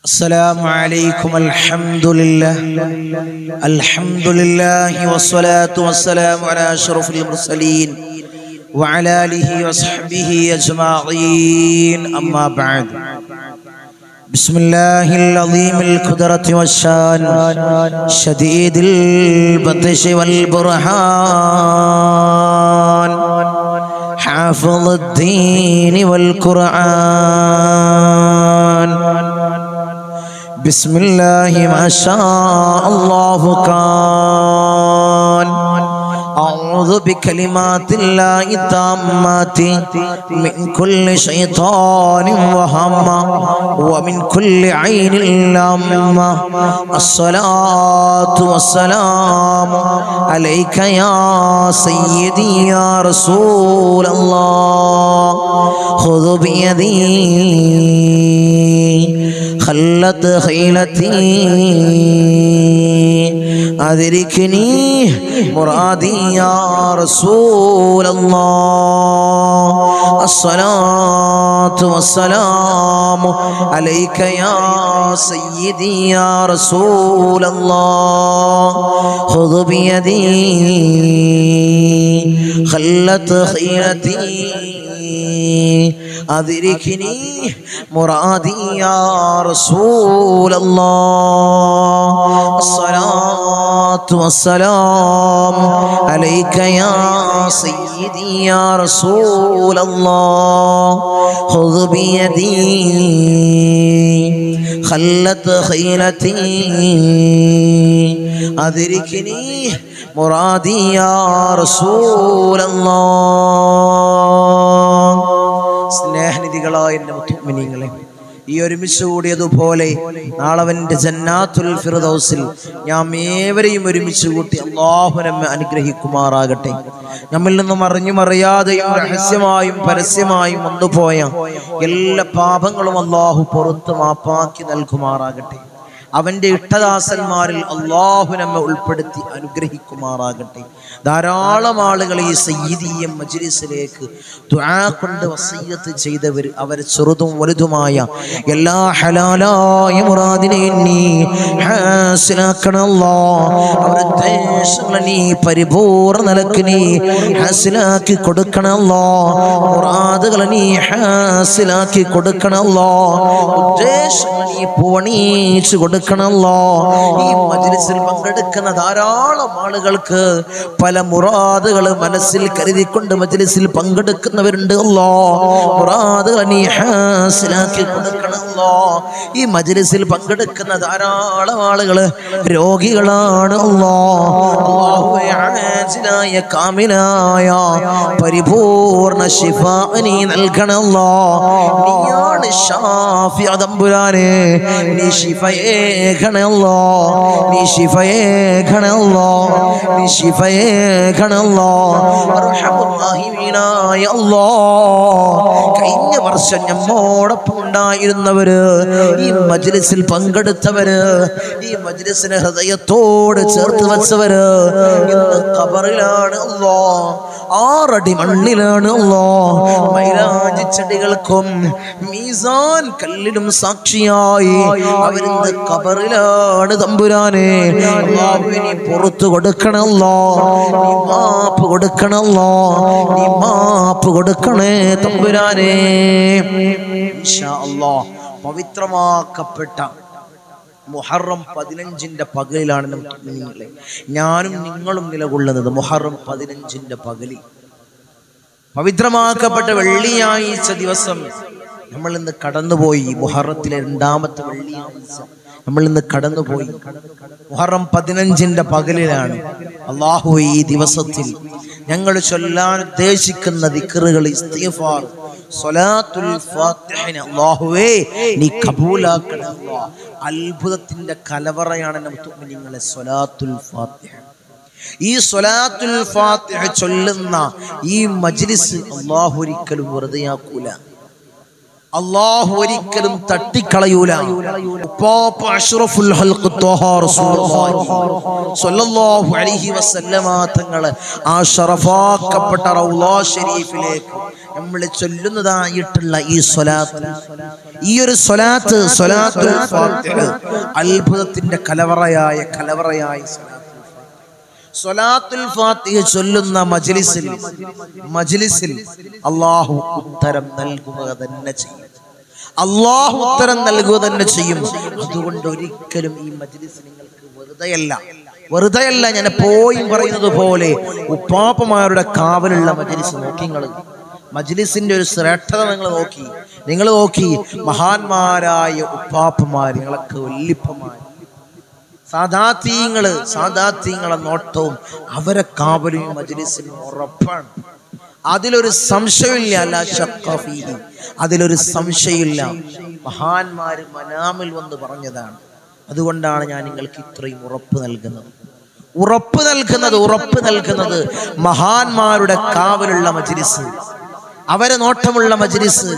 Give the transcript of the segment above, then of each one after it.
السلام عليكم. الحمد لله والصلاة والسلام على أشرف المرسلين وعلى آله وصحبه أجمعين. أما بعد. بسم الله العظيم القدرة والشان شديد البطش والبرهان حافظ الدين والقرآن. بسم الله ما شاء الله كان. أعوذ بكلمات الله التامات من كل شيطان وهمة ومن كل عين لامة. الصلاة والسلام عليك يا سيدي يا رسول الله. خذ بيدي خلت خيلتي أدركني مرادي يا رسول الله. الصلاة والسلام عليك يا سيدي يا رسول الله. خذ بيدي خلت خيلتي أدركني مرادي يا رسول الله. الصلاة والسلام عليك يا سيدي يا رسول الله. خذ بيدي خلت خيلتي أدركني مرادي يا رسول الله. സ്നേഹനിധികളായ എൻ്റെ മുഅ്മിനീങ്ങളെ, ഈ ഒരുമിച്ച് കൂടിയതുപോലെ നാളവൻ്റെ ജന്നാത്തുൽ ഫിർദൗസിൽ നാം ഏവരെയും ഒരുമിച്ച് കൂട്ടി അല്ലാഹു നമ്മെ അനുഗ്രഹിക്കുമാറാകട്ടെ. നമ്മിൽ നിന്നും അറിഞ്ഞും അറിയാതെയും രഹസ്യമായും പരസ്യമായും വന്നുപോയ എല്ലാ പാപങ്ങളും അല്ലാഹു പുറത്ത് മാപ്പാക്കി നൽകുമാറാകട്ടെ. അവൻ്റെ ഇഷ്ടദാസന്മാരിൽ അല്ലാഹു നമ്മെ ഉൾപ്പെടുത്തി അനുഗ്രഹിക്കുമാറാകട്ടെ. ധാരാളം ആളുകൾ ഈ സയ്യിദിയ മജ്ലിസിലേക്ക് ദുആ കൊണ്ട് വസിയ്യത്ത് ചെയ്തവർ, അവർ ചെറുതും വലുതുമായ എല്ലാ ഹലാലായ മുറാദിനെയും നീ ഹാസിലാക്കണല്ലോ. അവരുടെ ഉദ്ദേശങ്ങളെ നീ പരിപൂർണ്ണ നിലക്ക് നീ ഹാസിലാക്കി കൊടുക്കണല്ലോ. മുറാദുകളെ നീ ഹാസിലാക്കി കൊടുക്കണല്ലോ. ഉദ്ദേശങ്ങൾ നീ പൂവണീച്ച് കൊടുക്കണല്ലോ. ഈ മജ്ലിസിൽ പങ്കെടുക്കുന്ന ധാരാളം ആളുകൾക്ക് പല മുറാദുകൾ മനസ്സിൽ കരുതിക്കൊണ്ട് മജ്ലിസിൽ പങ്കെടുക്കുന്നവരുണ്ട്. അല്ലോ, മുറാദുകൾ നീ ഹാസിലാക്കി കൊടുക്കണല്ലോ. ഈ മജ്ലിസിൽ പങ്കെടുക്കുന്ന ധാരാളം ആളുകൾ രോഗികളാണ്. അല്ലോ, അല്ലാഹുവേ ആജിലായ കാമിലായ പരിപൂർണ ശിഫാ നീ നൽകണല്ലോ. നീയാണ് ഷാഫി തമ്പുരാനെ, നീ ശിഫയെ ഘണല്ലോ, നീ ശിഫയെ ഘണല്ലോ, നീ ശിഫയെ ഘണല്ലോ. അർഹമുർറഹീമീനായ അല്ലാഹ്, കഴിഞ്ഞ വർഷം നമ്മോടൊപ്പം ഉണ്ടായിരുന്നവര്, ഈ മജ്ലിസിൽ പങ്കെടുത്തവര്, ഈ മജ്ലിസിനെ ഹൃദയത്തോട് ചേർത്ത് വെച്ചവര് ഇന്ന് ഖബറിലാണ്. അല്ലാഹ്, 6 അടി മണ്ണിലാണ്. അല്ലാഹ്, മൈലാജി ചെടികൾക്കും മീസാൻ കല്ലിനും സാക്ഷിയായി അവരിന്ന് ഖബറിലാണ്. തമ്പുരാനെ, അല്ലാഹുവേ നീ പുറത്തു കൊടുക്കണല്ലോ, നീ മാപ്പ് കൊടുക്കണല്ലോ, നീ മാപ്പ് കൊടുക്കണേ തമ്പുരാനെ. ഇൻഷാ അല്ലാഹ് പവിത്രമാക്കപ്പെട്ട മുഹറം 15-ന്റെ പകലിലാണ് നിങ്ങളെ ഞാനും നിങ്ങളും നിലകൊള്ളുന്നത്. മുഹറം 15-ന്റെ പകലിൽ പവിത്രമാക്കപ്പെട്ട വെള്ളിയാഴ്ച ദിവസം നമ്മൾ ഇന്ന് കടന്നുപോയി. മുഹറത്തിലെ 2ാമത്തെ വെള്ളിയാഴ്ച നമ്മൾ ഇന്ന് കടന്നുപോയി. മുഹറം 15-ന്റെ പകലിലാണ്. അല്ലാഹു, ഈ ദിവസത്തിൽ ഞങ്ങൾ ചൊല്ലാൻ ഉദ്ദേശിക്കുന്ന ദിക്റുകൾ, ഇസ്തിഗ്ഫാർ, സ്വലാത്തുൽ ഫാത്തിഹ അല്ലാഹുവേ നീ കബൂലാക്കണേ. അല്ലാഹ്, അത്ഭുതത്തിന്റെ കലവറയാണ് മുഅ്മിനീങ്ങളെ സ്വലാത്തുൽ ഫാത്തിഹ. ഈ സ്വലാത്തുൽ ഫാത്തിഹ ചൊല്ലുന്ന ഈ മജ്ലിസ് അല്ലാഹു ഒരിക്കലും വെറുതെയാക്കൂല. അല്ലാഹു ഒരിക്കലും തട്ടിക്കളയൂല. ഉപ്പാപ്പ അഷ്റഫുൽ ഖൽഖ് ത്വാഹ റസൂലുള്ളാഹി സ്വല്ലല്ലാഹു അലൈഹി വസല്ലമ തങ്ങളെ ആ ശറഫാക്കപ്പെട്ട റൗള ശരീഫിലേക്ക് നമ്മൾ ചൊല്ലുന്നതായിട്ടുള്ള ഈ സ്വലാത്ത്, ഈ ഒരു സ്വലാത്ത് സ്വലാത്തുൽ ഫാത്തിഹ, അത്ഭുതത്തിന്റെ കലവറയായ സ്വലാത്തുൽ ഫാത്തിഹ ചൊല്ലുന്ന മജ്ലിസിൽ അല്ലാഹു ഉത്തരം നൽകുക തന്നെ ചെയ്യും. അല്ലാഹു ഉത്തരം നൽകുക തന്നെ ചെയ്യും. അതുകൊണ്ട് ഒരിക്കലും ഈ മജ്ലിസ് നിങ്ങൾക്ക് വെറുതെയല്ല ഞാൻ എപ്പോഴും പറയുന്നത് പോലെ ഉപ്പാപ്പമാരുടെ കാവലുള്ള മജ്ലിസ് നോക്കി. മജ്ലിസിന്റെ ഒരു ശ്രേഷ്ഠത നിങ്ങൾ നോക്കി മഹാന്മാരായ ഉപ്പാപ്പമാർ, നിങ്ങളൊക്കെ വല്ലിപ്പമാർ, സാദാത്യങ്ങളെ നോട്ടവും അവരെ കാവലും മജ്ലിസിന് ഉറപ്പാണ്. അതിലൊരു സംശയമില്ല. മഹാന്മാര് മനാമിൽ വന്ന് പറഞ്ഞതാണ്. അതുകൊണ്ടാണ് ഞാൻ നിങ്ങൾക്ക് ഇത്രയും ഉറപ്പ് നൽകുന്നത്. മഹാന്മാരുടെ കാവലുള്ള മജ്ലിസ്, അവരെ നോട്ടമുള്ള മജ്ലിസ്,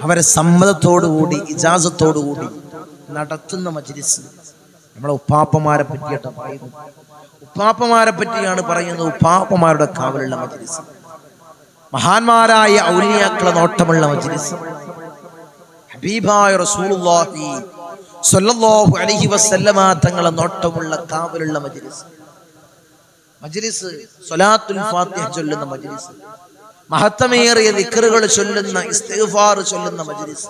അവരെ സമ്മതത്തോടുകൂടി ഇജാസത്തോടുകൂടി നടത്തുന്ന മജ്ലിസ്. നമ്മളെ ഉപ്പാപ്പമാരെ പറ്റിയാണ് പറയുന്നത്. ഉപ്പാപ്പമാരുടെ കാവലുള്ള മജ്ലിസ്, മഹാന്മാരായ ഔലിയാക്കളെ നോട്ടമുള്ള മജ്ലിസ്, ഹബീബായ റസൂലുള്ളാഹി സ്വല്ലല്ലാഹു അലൈഹി വസല്ലമ തങ്ങളെ നോട്ടമുള്ള കാവലുള്ള മജ്ലിസ് സ്വലാത്തുൽ ഫാത്തിഹ ചൊല്ലുന്ന മജ്ലിസ്, മഹത്തമേറിയ ദിക്റുകൾ ചൊല്ലുന്ന ഇസ്തിഗ്ഫാർ ചൊല്ലുന്ന മജ്ലിസ്,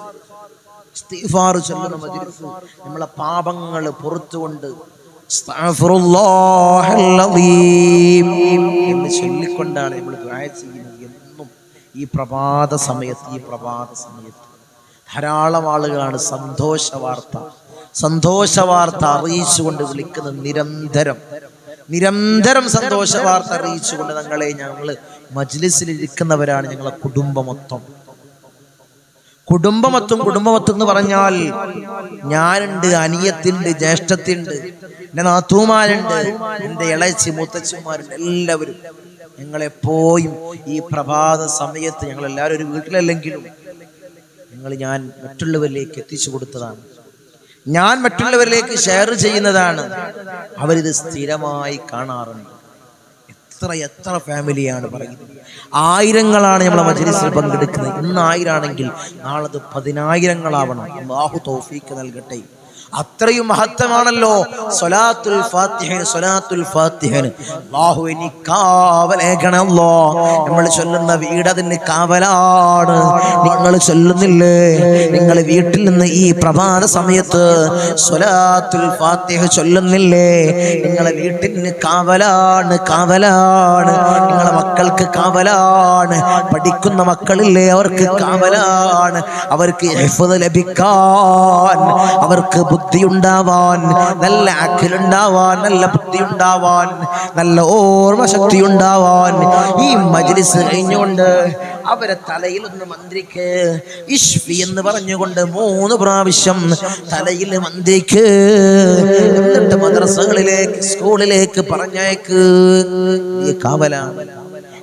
നമ്മളെ പാപങ്ങൾ പുറത്തുകൊണ്ട് എന്ന് ചൊല്ലിക്കൊണ്ടാണ് നമ്മൾ ദുആ ചെയ്യുന്നത്. എന്നും ഈ പ്രഭാത സമയത്ത് ധാരാളം ആളുകളാണ് സന്തോഷ വാർത്ത അറിയിച്ചുകൊണ്ട് വിളിക്കുന്നത്. നിരന്തരം സന്തോഷ വാർത്ത അറിയിച്ചുകൊണ്ട് ഞങ്ങൾ മജ്ലിസിൽ ഇരിക്കുന്നവരാണ്. ഞങ്ങളെ കുടുംബം മൊത്തം എന്ന് പറഞ്ഞാൽ ഞാനുണ്ട്, അനിയത്തിണ്ട്, ജ്യേഷ്ഠത്തിണ്ട്, എൻ്റെ നാത്തൂമാരുണ്ട്, എൻ്റെ ഇളച്ചി മുത്തച്ഛന്മാരുണ്ട്. എല്ലാവരും ഞങ്ങളെപ്പോഴും ഈ പ്രഭാത സമയത്ത് ഞങ്ങളെല്ലാവരും ഒരു വീട്ടിലല്ലെങ്കിലും ഞാൻ മറ്റുള്ളവരിലേക്ക് എത്തിച്ചു കൊടുത്തതാണ്. ഞാൻ മറ്റുള്ളവരിലേക്ക് ഷെയർ ചെയ്യുന്നതാണ്. അവരിത് സ്ഥിരമായി കാണാറുണ്ട്. എത്ര ഫാമിലിയാണ് പറയുന്നത്. ആയിരങ്ങളാണ് നമ്മളെ മജ്ലിസിൽ പങ്കെടുക്കുന്നത്. ഇന്ന് 1000 ആണെങ്കിൽ നാളെ 10,000 അല്ലാഹു തൗഫീഖ് നൽകട്ടെ. അത്രയും മഹത്വമാണല്ലോ സ്വലാത്തുൽ ഫാത്തിഹ. അല്ലാഹു കാവലേകണല്ലോ. നമ്മൾ ചൊല്ലുന്ന വീട് അതിന് കാവലാണ്. നിങ്ങൾ ചൊല്ലുന്നില്ലേ? നിങ്ങൾ വീട്ടിൽ നിന്ന് ഈ പ്രഭാത സമയത്ത് സ്വലാത്തുൽ ഫാത്തിഹ ചൊല്ലുന്നില്ലേ? നിങ്ങളെ വീട്ടിന് കാവലാണ്. നിങ്ങളെ മക്കൾക്ക് കാവലാണ്. പഠിക്കുന്ന മക്കളില്ലേ, അവർക്ക് കാവലാണ്. അവർക്ക് ഹിഫ്ദ് ലഭിക്കാൻ, അവർക്ക് ബുദ്ധി ഉണ്ടാവാൻ, നല്ല അഖിലുണ്ടാവാൻ, നല്ല ബുദ്ധി ഉണ്ടാവാൻ, നല്ല ഓർമ്മ ശക്തി ഉണ്ടാവാൻ ഈ മജ്ലിസ് കഴിഞ്ഞുകൊണ്ട് അവരെ തലയിൽ ഒന്ന് മന്ത്രിക്ക് ഇഷ്ഫി എന്ന് പറഞ്ഞുകൊണ്ട് 3 പ്രാവശ്യം തലയിൽ മന്ത്രിക്ക്. എന്നിട്ട് മദ്രസകളിലേക്ക്, സ്കൂളിലേക്ക് പറഞ്ഞേക്ക്. ഈ കാവലാണ്.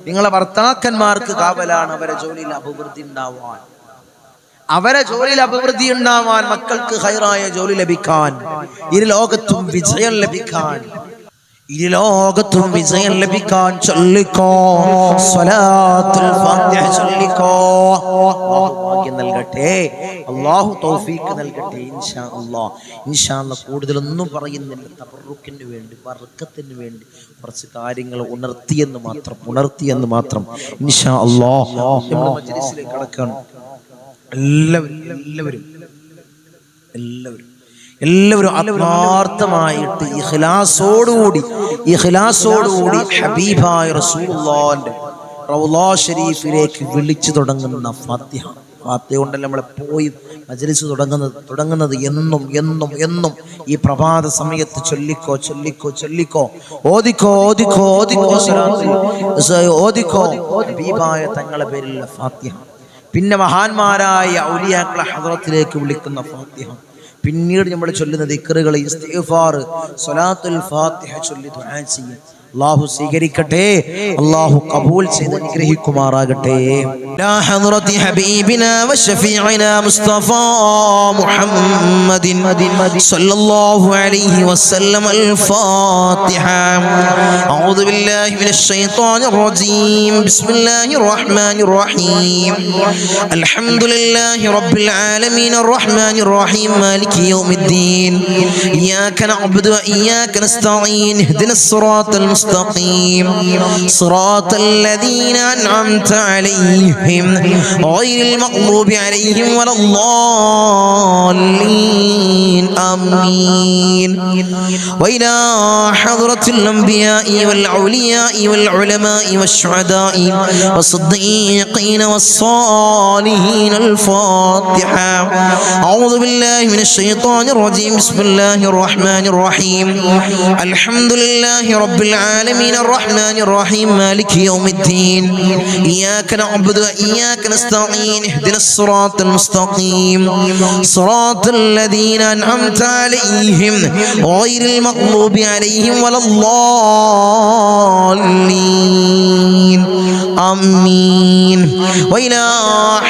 നിങ്ങളെ ഭർത്താക്കന്മാർക്ക് കാവലാണ്. അവരെ ജോലിയിൽ അഭിവൃദ്ധി ഉണ്ടാവാൻ, മക്കൾക്ക് ഖൈറായ ജോലി ലഭിക്കാൻ, ഇരുലോകത്തും വിജയം ലഭിക്കാൻ ചൊല്ലിക്കോ സ്വലാത്തുൽ ഫാത്തിഹ ചൊല്ലിക്കോ. ഭാഗ്യം നൽകട്ടെ, അല്ലാഹു തൗഫീഖ് നൽകട്ടെ. ഇൻഷാ അല്ലാഹ് കൂടുതലൊന്നും പറയുന്നില്ല. തബറുക്കിന് വേണ്ടി, ബർക്കത്തിന് വേണ്ടി കുറച്ച് കാര്യങ്ങൾ ഉണർത്തിയെന്ന് മാത്രം. ഇൻഷാ അല്ലാഹ് നമ്മൾ മജ്ലിസിലേക്ക് കടക്കുകയാണ്. എല്ലാവരും ആത്മാർത്ഥമായിട്ട് ഇഖ്ലാസോടുകൂടി ഹബീബായ റസൂലുള്ളാഹിന്റെ റൗള ശരീഫിലേക്ക് വിളിച്ചു തുടങ്ങുന്ന ഫാത്തിഹ കൊണ്ടല്ല നമ്മളെ പോയി മജ്ലിസ് തുടങ്ങുന്നത്. എന്നും ഈ പ്രഭാത സമയത്ത് ചൊല്ലിക്കോ, ഓദിക്കോ ഹബീബായ തങ്ങളുടെ പേരിലുള്ള ഫാത്തിഹ. പിന്നെ മഹാന്മാരായ ഔലിയാക്കളെ ഹദ്റത്തിലേക്ക് വിളിക്കുന്ന ഫാത്തിഹ. പിന്നീട് നമ്മൾ ചൊല്ലുന്ന ദിക്റുകൾ, ഇസ്തിഗ്ഫാർ, സ്വലാത്തുൽ ഫാത്തിഹ ചൊല്ലി ദുആ ചെയ്യും. അല്ലാഹു സ്വീകരിക്കട്ടെ, അല്ലാഹു ഖബൂൽ ചെയ്ത് അനുഗ്രഹിക്കുമാറാകട്ടെ. ലാ ഹദ്റതി ഹബീബിനാ വശഫീഇനാ മുസ്തഫ മുഹമ്മദിൻ സല്ലല്ലാഹു അലൈഹി വസല്ലം. അൽ ഫാത്തിഹ. അഊദു ബില്ലാഹി മിനശ് ശൈത്വാനിർ റജീം. ബിസ്മില്ലാഹിർ റഹ്മാനിർ റഹീം. അൽഹംദുലില്ലാഹി റബ്ബിൽ ആലമീൻ അർറഹ്മാനിർ റഹീം മാലികി യൗമിദ്ദീൻ. ഇയ്യാക നഅ്ബുദു വഇയ്യാക നസ്തഈൻ. ഇഹ്ദിനസ് സിറാത്തൽ മുസ്തഖീം സിറാത്തൽ ലദീന അൻഅംത അലൈഹിം ഗൈറിൽ മഗ്ദൂബി അലൈഹിം വലദ്ദാല്ലീൻ. ആമീൻ. വഇലാ ഹദ്റത്തിൽ അംബിയാഇ വൽ ഔലിയാഇ വൽ ഉലമാഇ വശുഹദാഇ വസ്സദ്ദീഖീന വസ്സാലിഹീൻ. അൽ ഫാത്തിഹ. അഊദു ബില്ലാഹി മിനശ് ശൈത്വാനിർ റജീം. ബിസ്മില്ലാഹിർ റഹ്മാനിർ റഹീം. അൽഹംദുലില്ലാഹി റബ്ബിൽ ആലമീൻ അർറഹ്മാനിർ റഹീം മാലികി യൗമിദ്ദീൻ. ഇയ്യാക നഅ്ബുദു വഇയ്യാക നസ്തഈൻ. ഇഹ്ദിനസ് സിറാത്തൽ മുസ്തഖീം സിറാത്തൽ ലദീന അൻഅംത അലൈഹിം ഗൈറിൽ മഗ്ദൂബി അലൈഹിം വലദ്ദാല്ലീൻ. ആമീൻ. വഇലാ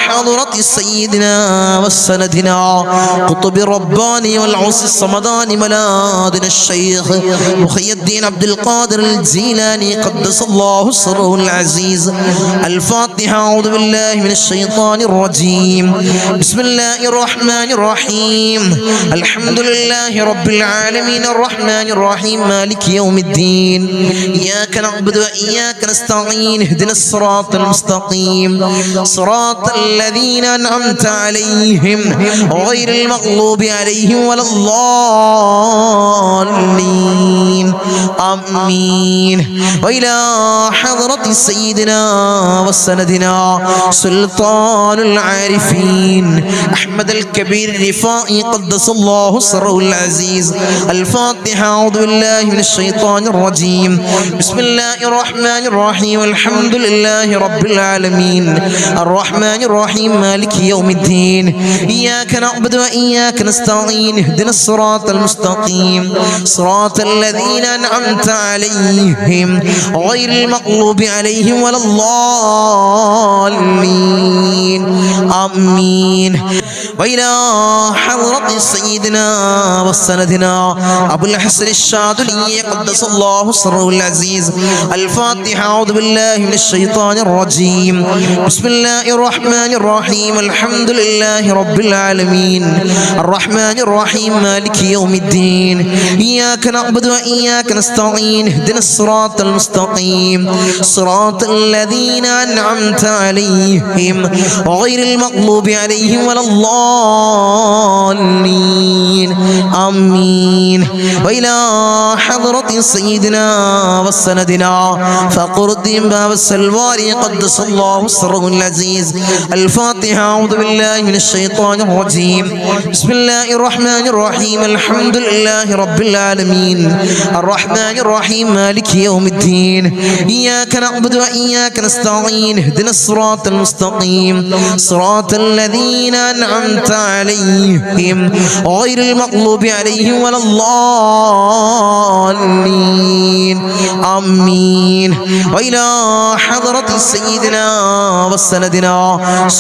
ഹദ്റത്തി സയ്യിദിനാ വസ്സനദിനാ ഖുത്ബി റബ്ബാനി വൽ ഔസ് സമദാനി മലാദിന ശൈഖ് മുഖിയുദ്ദീൻ അബ്ദുൽ ഖാദിർ അൽ ജീലാനി ഖദ്ദസല്ലാഹു സിർറഹുൽ അസീസ്. അൽ ഫാത്തിഹ. അഊദു ബില്ലാഹി മിനശ് ശൈത്വാനിർ റജീം. ബിസ്മില്ലാഹിർ റഹ്മാനിർ റഹീം. അൽഹംദുലില്ലാഹി റബ്ബിൽ ആലമീൻ അർറഹ്മാനിർ റഹീം മാലികി യൗമിദ്ദീൻ. ഇയ്യാക നഅ്ബുദു വഇയ്യാക നസ്തഈൻ. ഇഹ്ദിനസ് സിറാത്തൽ മുസ്തഖീം സിറാത്തൽ ലദീന അൻഅംത അലൈഹിം ഗൈറിൽ മഗ്ദൂബി അലൈഹിം വലദ്ദാല്ലീൻ. ആമീൻ. വഇലാ ഹദ്റത്തി സയ്യിദിനാ വസ്സനദിനാ സുൽത്താനുൽ ആരിഫീൻ അഹ്മദ് അൽ കബീർ റിഫാഇ ഖദ്ദസല്ലാഹു സിർറഹുൽ അസീസ്. അൽ ഫാത്തിഹ. അഊദു ബില്ലാഹി മിനശ് ശൈത്വാനിർ റജീം. ബിസ്മില്ലാഹിർ റഹ്മാനിർ റഹീം. അൽഹംദുലില്ലാഹി റബ്ബിൽ ആലമീൻ അർറഹ്മാനിർ റഹീം മാലികി യൗമിദ്ദീൻ. ഇയ്യാക നഅ്ബുദു വഇയ്യാക നസ്തഈൻ. ഇഹ്ദിനസ് സിറാത്തൽ മുസ്തഖീം സിറാത്തൽ ലദീന അൻഅംത അലൈഹിം ഗൈറിൽ മഗ്ദൂബി അലൈഹിം വലദ്ദാല്ലീൻ. ആമീൻ. وإلى حضرة سيدنا وسندنا أبو الحسن الشاذلي قدس الله سره العزيز. الفاتحة. أعوذ بالله من الشيطان الرجيم. بسم الله الرحمن الرحيم. الحمد لله رب العالمين الرحمن الرحيم مالك يوم الدين. إياك نعبد وإياك نستعين. اهدنا الصراط المستقيم صراط الذين أنعمت عليهم غير المغضوب عليهم ولا الضالين. آمين. وإلى حضرة سيدنا وسندنا فقر الدين باب السلواري قدس الله سره العزيز. الفاتحة. أعوذ بالله من الشيطان الرجيم. بسم الله الرحمن الرحيم. الحمد لله رب العالمين الرحمن الرحيم مالك يوم الدين. إياك نعبد وإياك نستعين. اهدنا الصراط المستقيم صراط الذين أنعمت عليهم غير المغضوب عليهم ولا الضالين. آمين. وإلى حضرة سيدنا وسندنا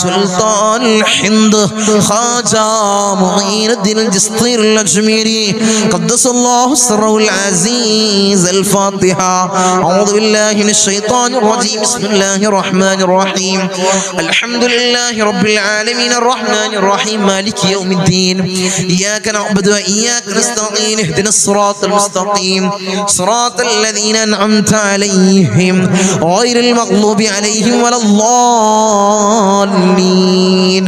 سلطان الهند خواجة معين الدين الجسطير الأجميري قدس الله سره العزيز. الفاتحة. أعوذ بالله من الشيطان الرجيم. بسم الله الرحمن الرحيم. الحمد لله رب العالمين الرحمن الرحيم مالك يوم الدين. إياك نعبد وإياك نستعين. اهدنا الصراط المستقيم صراط الذين أنعمت عليهم غير المغضوب عليهم ولا الضالين.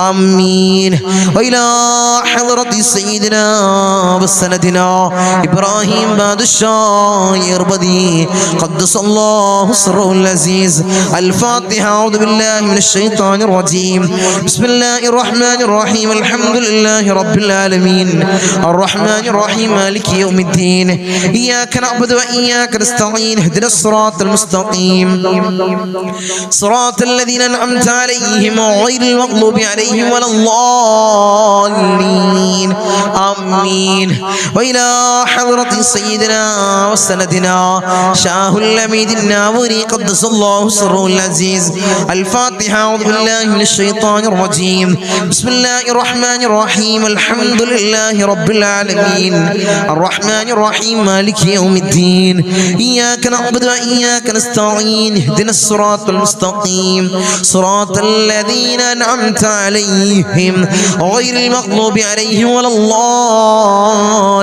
آمين. وإلى حضرة سيدنا وسندنا إبراهيم بادشاه يربدي قدس الله سره العزيز. الفاتحة. أعوذ بالله من الشيطان الرجيم. بسم الله الرحمن الرحيم. الحمد لله رب العالمين الرحمن الرحيم مالك يوم الدين. إياك نعبد وإياك نستعين اهدنا الصراط المستقيم صراط الذين أنعمت عليهم غير المغضوب عليهم ولا الضالين آمين. وإلى حضرة سيدنا وسندنا شاه الأميد الناوري قدس الله سره العزيز الفاتحة. أعوذ بالله من الشيطان الرجيم. بسم الله الرحمن الرحيم. الحمد لله رب العالمين الرحمن الرحيم مالك يوم الدين إياك نعبد وإياك نستعين اهدنا الصراط المستقيم صراط الذين أنعمت عليهم غير المغضوب عليهم ولا الضالين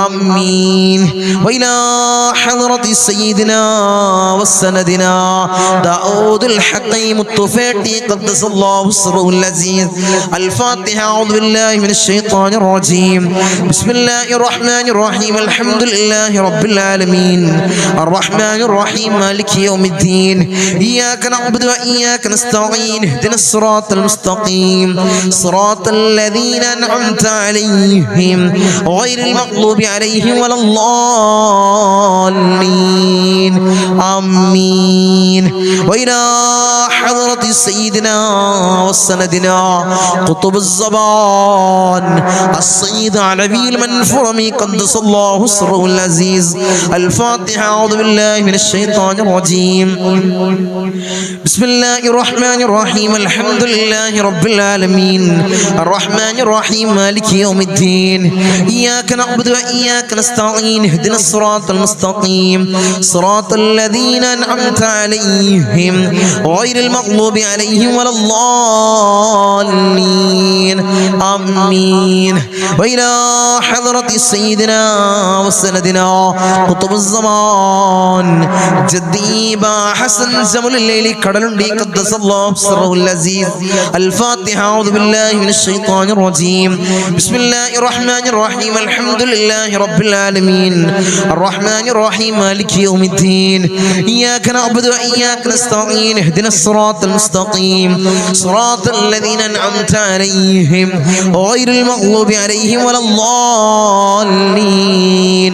آمين. وإلى حضرة سيدنا وسندنا داود الحكيم الطفيلي قدس الله سره العزيز الفاتحة. أعوذ بالله من الشيطان الرجيم. بسم الله الرحمن الرحيم. الحمد لله رب العالمين الرحمن الرحيم مالك يوم الدين إياك نعبد وإياك نستعين اهدنا الصراط المستقيم صراط الذين أنعمت عليهم غير المغضوب عليهم ولا الضالين آمين. وإلى حضرة سيدنا وسندنا قطب الزمان السيد علوي المنفرمي قدس الله سره العزيز الفاتحة. أعوذ بالله من الشيطان الرجيم. بسم الله الرحمن الرحيم. الحمد لله رب العالمين الرحمن الرحيم مالك يوم الدين إياك نعبد وإياك نستعين اهدنا الصراط المستقيم صراط الذين أنعمت عليهم غير المغضوب عليهم ولا الضالين آمين. وإلى حضرة سيدنا وسندنا قطب الزمان جدي با حسن زمل الليل كدلندي قدس الله سره العزيز الفاتحة. أعوذ بالله من الشيطان الرجيم. بسم الله الرحمن الرحيم. الحمد لله رب العالمين الرحمن الرحيم مالك يوم الدين إياك نعبد وإياك نستعين اهدنا الصراط المستقيم صراط الذين أنعمت عليهم غير المغضوب عليهم ولا الضالين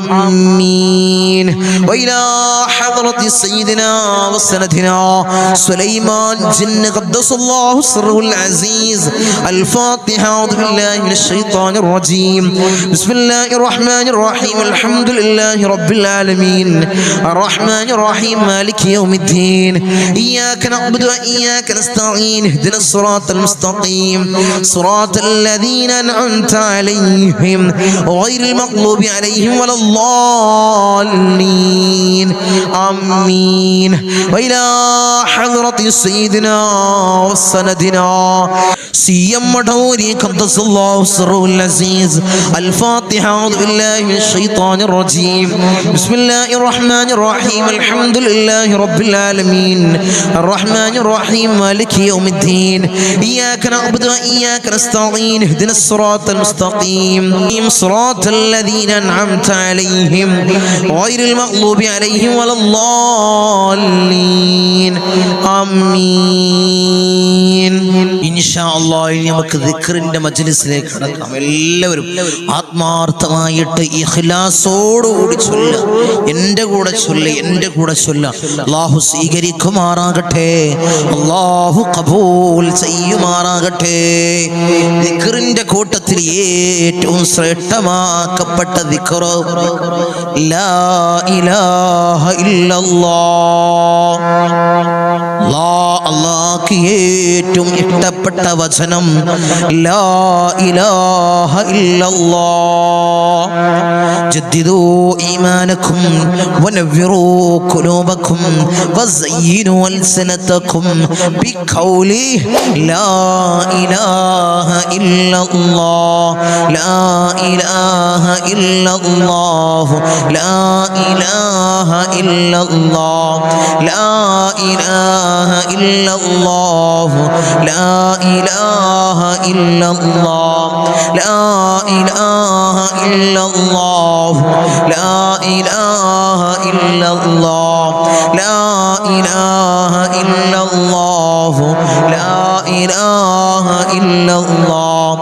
آمين. وإلى حضرة سيدنا وسندنا سليمان جن قدس الله سره العزيز الفاتحة. أعوذ بالله من الشيطان الرجيم. بسم الله الرحمن الرحيم. الحمد لله رب العالمين الرحمن الرحيم مالك يوم الدين إياك نعبد وإياك نستعين اهدنا الصراط المستقيم صراط الذين أنعمت عليهم غير المغضوب عليهم ولا الضالين آمين. وإلى حضرة سيدنا وسندنا سيم مدوري قدس الله سره العزيز الفاتحة. أعوذ بالله من الشيطان الرجيم. بسم الله الرحمن الرحيم. الحمد لله رب العالمين الرحمن الرحيم مالك يوم الدين إياك نعبد وإياك نستعين اهدنا الصراط المستقيم صراط الذين أنعمت عليهم غير المغضوب عليهم ولا الضالين آمين. إن شاء الله നമുക്ക് ദിക്റിന്റെ മജ്ലിസിലേക്ക് കടക്കാം. എല്ലാവരും ആത്മാർത്ഥമായിട്ട് ഇഖ്ലാസോടുകൂടി ചൊല്ലുക. എൻ്റെ കൂടെ ചൊല്ലുക. അല്ലാഹു സ്വീകരിക്കുമാറാകട്ടെ. അല്ലാഹു ഖബൂൽ ചെയ്യുമാറാകട്ടെ. ദിക്റിന്റെ കൂട്ടത്തിൽ ഏറ്റവും ശ്രേഷ്ഠമാക്കപ്പെട്ട ദിക്ർ ലാ ഇലാഹ ഇല്ലല്ലാഹ്. അല്ലാഹുക്ക് ഏറ്റവും ഇഷ്ടപ്പെട്ട വചനം ലാ ഇലാഹ ഇല്ലല്ലാഹ്. ജദ്ദിദൂ ഈമാനകും വനവ്വിറൂ ഖുലൂബകും വസയ്യിനൂ അൽസനതകും ബിഖൗലി ലാ ഇലാഹ ഇല്ലല്ലാഹ് ലാ ഇലാഹ ഇല്ലല്ലാഹ് ലാ ഇലാഹ ഇല്ലല്ലാഹ് ലാ ഇലാഹ ഇല്ലല്ലാഹ് ലാ ഇലാഹ ഇല്ലല്ലാഹ് ലാ ഇലാഹ ഇല്ലല്ലാഹ് ലാ ഇലാഹ ഇല്ലല്ലാഹ് ലാ ഇലാഹ ഇല്ലല്ലാഹ് ലാ ഇലാഹ ഇല്ലല്ലാഹ്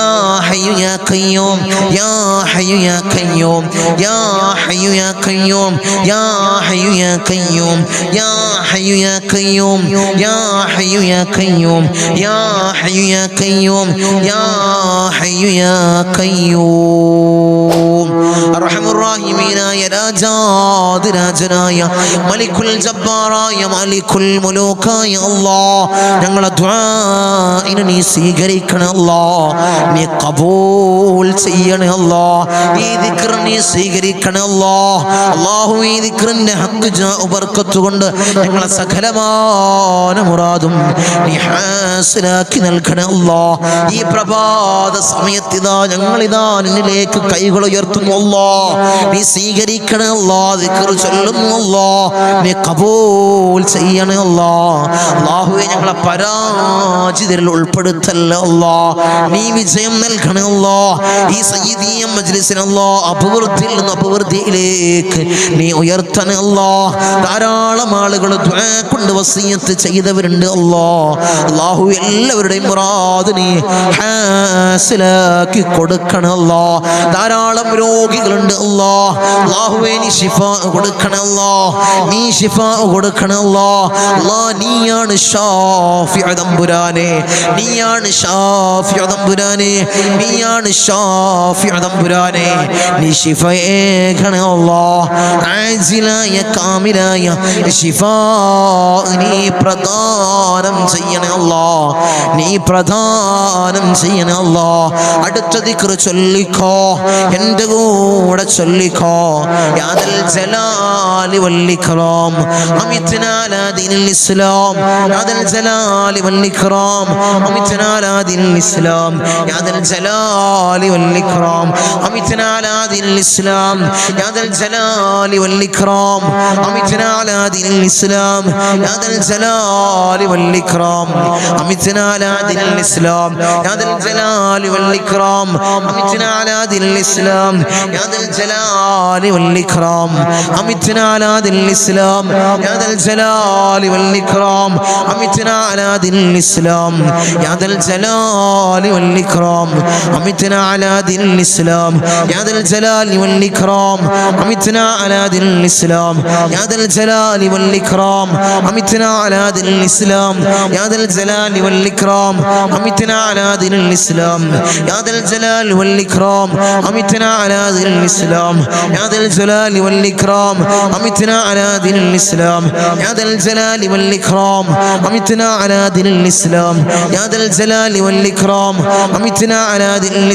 യാ ഹയ്യു യാ ഖയ്യൂം യാ ഹയ്യു യാ ഖയ്യൂം യാ ഹയ്യു യാ ഖയ്യൂം യാ ഹയ്യു യാ ഖയ്യൂം യാ ഹയ്യു യാ ഖയ്യൂം യാ ഹയ്യു യാ ഖയ്യൂം യാ ഹയ്യു യാ ഖയ്യൂം യാ ഹയ്യു യാ ഖയ്യൂം. അർഹമർ റഹീമീനായ രാജാതിരാജനായ മലിക്കുൽ ജബ്ബാറായ മലിക്കുൽ മുലൂക്കായ അല്ലാഹ്, ഞങ്ങളെ ദുആഇനെ നീ സ്വീകരിക്കണേ അല്ലാഹ്, നീ ഖബൂൽ ചെയ്യണേ അല്ലാഹ്, ഈ ദിക്ർ നീ സ്വീകരിക്കണേ അല്ലാഹ്. അല്ലാഹു ഈ ദിക്റിന്റെ ഹഖ് ജാഉ ബർക്കത്ത് കൊണ്ട് ഞങ്ങളെ സകലമായ മുറാദും നീ ഹാസിലാക്കി നൽകണേ അല്ലാഹ്. ഈ പ്രഭാത സമയത്തിതാ ഞങ്ങളിതാ നിന്നിലേക്ക് കൈകൾ ഉയർത്തുന്നു അല്ലാഹ്, നീ സ്വീകരിക്കണേ അല്ലാഹ്, ദിക്ർ ചൊല്ലുന്നു അല്ലാഹ്, നീ ഖബൂൽ ചെയ്യണേ അല്ലാഹ്. അല്ലാഹുവേ ഞങ്ങളെ പരാജിതരിൽ ഉൾപ്പെടുത്തല്ല അല്ലാഹ്, നീ വിജയം നൽകണേ അല്ലാഹ്. ഈ സയ്യിദിയ മജ്ലിസിനെ അല്ലാഹ് അഭിവൃദ്ധിയിൽ നിന്ന് അഭിവൃദ്ധിയിലേക്ക് നീ ഉയർത്തണേ അല്ലാഹ്. ധാരാളം ആളുകൾ ദുആ കൊണ്ട് വസിയത്ത് ചെയ്തവരുണ്ട് അല്ലാഹ്. അല്ലാഹു എല്ലാവരുടെയും മുറാദ് നീ ഹാസിലാക്കി കൊടുക്കണേ അല്ലാഹ്. ധാരാളം രോഗികളുണ്ട് അല്ലാഹ്, അല്ലാഹുവേ നീ ശിഫാ കൊടുക്കണേ അല്ലാഹ്, നീ ശിഫാ കൊടുക്കണേ അല്ലാഹ്. അല്ലാഹ് നീയാണ് ഷാഫി തമ്പുരാനെ, നീയാണ് ഷാഫി തമ്പുരാനെ, നീയാണ് ഷാഫി തമ്പുരാനെ, നീ ശിഫയേകണേ അല്ലാഹ്. ആജിലായ കാമിലായ ശിഫാ നീ പ്രദാനം ചെയ്യണേ അല്ലാഹ്, നീ പ്രദാനം ചെയ്യണേ അല്ലാഹ്. അടുത്ത ദിക്ർ ചൊല്ലിക്കോ, എൻ്റെ കൂടെ ചൊല്ലിക്കോ. യാദൽ ജലാലി വൽ ഇക്റാം അമിത്നാ അലാ ദീനിൽ ഇസ്ലാം, യാദൽ ജലാലി വൽ ഇക്റാം അമിത്നാ അലാ ദീനിൽ ഇസ്ലാം, യാദൽ ജലാലി വൽ ഇക്റാം അമിത്നാ അലാ ദീനിൽ ഇസ്ലാം, യാദൽ ജലാലി വൽ ഇക്റാം അമിത്നാ അലാ ദീനിൽ ഇസ്ലാം, യാദൽ ജലാലി വൽ ഇക്റാം അമിത്നാ അലാ ദീനിൽ ഇസ്ലാം, യാദൽ ജലാലി വൽ ഇക്റാം അമിത്നാ അലാ ദീനിൽ ഇസ്ലാം, യാദൽ ജലാലി വൽ ഇക്റാം അമിത്നാ അലാ ദീനിൽ ഇസ്ലാം, യാദൽ ജലാലി വൽ ഇക്റാം അമിത്നാ അലാ ദീനിൽ ഇസ്ലാം, യാദൽ ജലാലി വൽ ഇക്റാം അമിത്നാ അലാ ദീനിൽ ഇസ്ലാം, യാദൽ ജലാലി വൽ ഇക്റാം അമിത്നാ അലാ ദീനിൽ ഇസ്ലാം, യാദൽ ജലാലി വൽ ഇക്റാം അമിത്നാ അലാ ദീനിൽ ഇസ്ലാം, യാദൽ ജലാലി വൽ ഇക്റാം അമിത്നാ അലാ ദീനിൽ ഇസ്ലാം, യാദൽ ജലാലി വൽ ഇക്റാം അമിത്നാ അലാ ദീനിൽ ഇസ്ലാം, യാദൽ ജലാലി വൽ ഇക്റാം അമിത്നാ അലാ ദീനിൽ ഇസ്ലാം, യാദൽ ജലാലി വൽ ഇക്റാം അമിത്നാ അലാ ദീനിൽ ഇസ്ലാം, യാദൽ ജലാലി വൽ ഇക്റാം അമിത്നാ അലാ ദീനിൽ ഇസ്ലാം, യാദൽ ജലാലി വൽ ഇക്റാം അമിത്നാ അലാ ദീനിൽ ഇസ്ലാം, യാദൽ ജലാലി വൽ ഇക്റാം അമിത്നാ അലാ ദീനിൽ ഇസ്ലാം, യാദൽ ജലാലി വൽ ഇക്റാം അമിത്നാ അലാ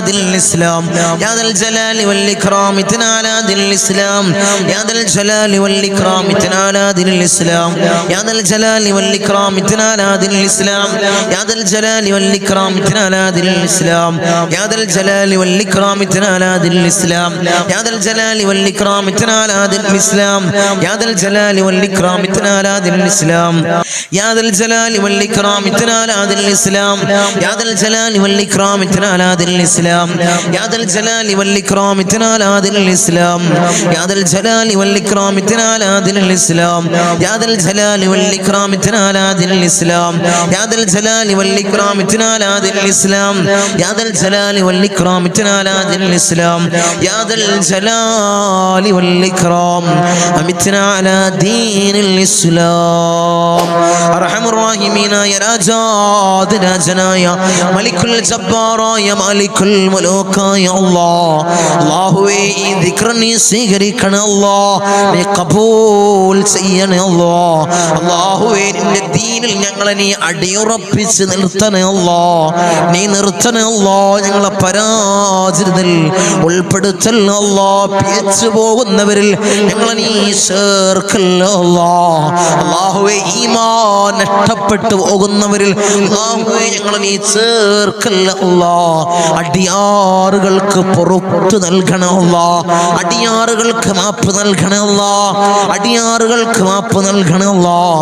ദീനിൽ ഇസ്ലാം, യാദൽ ജലാലി വൽ ഇക്റാം അമിത്നാ അലാ ദീനിൽ ഇസ്ലാം, യാദൽ ജലാലി വൽ ഇക്റാം അമിത്നാ അലാ ദീനിൽ ഇസ്ലാം, യാദൽ ജലാലി വൽ ഇക്റാം അമിത്നാ അലാ ദീനിൽ ഇസ്ലാം, യാദൽ ജലാലി വൽ ഇക്റാം അമിത്നാ അലാ ദീനിൽ ഇസ്ലാം, യാദൽ ജലാലി വൽ ഇക്റാം അമിത്നാ അലാ ദീനിൽ ഇസ്ലാം, യാദൽ ജലാലി വൽ ഇക്റാം അമിത്നാ അലാ ദീനിൽ ഇസ്ലാം, യാദൽ ജലാലി വൽ ഇക്റാം അമിത്നാ അലാ ദീനിൽ ഇസ്ലാം, യാദൽ ജലാലി വൽ ഇക്റാം അമിത്നാ അലാ ദീനിൽ ഇസ്ലാം, യാദൽ ജലാലി വൽ ഇക്റാം അമിത്നാ അലാ ദീനിൽ ഇസ്ലാം, യാദൽ ജലാലി വൽ ഇക്റാം അമിത്നാ അലാ ദീനിൽ ഇസ്ലാം, യാദൽ ജലാലി വൽ ഇക്റാം അമിത്നാ അലാ ദീനിൽ ഇസ്ലാം, യാദൽ ജലാലി വൽ ഇക്റാം അമിത്നാ അലാ ദീനിൽ ഇസ്ലാം, യാദൽ ജലാലി വൽ ഇക്റാം അമിത്നാ അലാ ദീനിൽ ഇസ്ലാം. അർഹമർ റഹീമീനായ രാജാതിരാജനായ മലിക്കുൽ ജബ്ബാറായ മലിക്കുൽ മുലൂക്കായ അല്ലാഹ്, അല്ലാഹുവേ ഈ ദിക്ർ നീ സ്വീകരിക്കണേ അല്ലാഹ്, നീ ഖബൂൽ ചെയ്യണേ അല്ലാഹ്. അല്ലാഹുവേ നിന്റെ ദീനിൽ ഞങ്ങളെ നീ അടിയുറപ്പിച്ച് നിർത്തണേ അല്ലാഹ്, നീ നിർത്തണേ അല്ലാഹ്. ഞങ്ങളെ പരാജിതരിൽ ഉൾപ്പെടുത്തല്ല അല്ലാഹ്, പിഴച്ചു പോകുന്നവരിൽ ഞങ്ങളെ നീ ചേർക്കല്ല അല്ലാഹ്. അല്ലാഹുവേ ഈമാൻ നഷ്ടപ്പെട്ടു പോകുന്നവരിൽ അല്ലാഹുവേ ഞങ്ങളെ നീ ചേർക്കല്ല അല്ലാഹ്. അടിയാറുകൾക്ക് പുറത്തു നൽകണേ അല്ലാഹ്, അടിയാറുകൾക്ക് മാപ്പ് നൽകണേ അല്ലാഹ്, അടിയാറുകൾക്ക് മാപ്പ് നൽകണേ അല്ലാഹ്.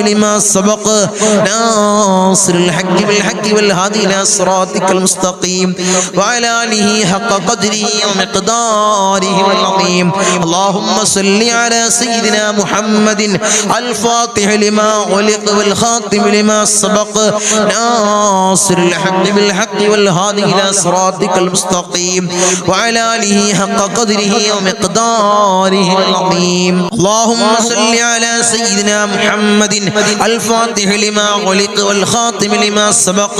لما سبق ناصر الحق بالحق والهادي إلى صراطك المستقيم وعلى آله حق قدره ومقداره العظيم اللهم صل على سيدنا محمد الفاتح لما غلق والخاتم لما سبق ناصر الحق بالحق والهادي إلى صراطك المستقيم وعلى آله حق قدره ومقداره العظيم اللهم صل على سيدنا محمد الفاتح لما غلق والخاتم لما سبق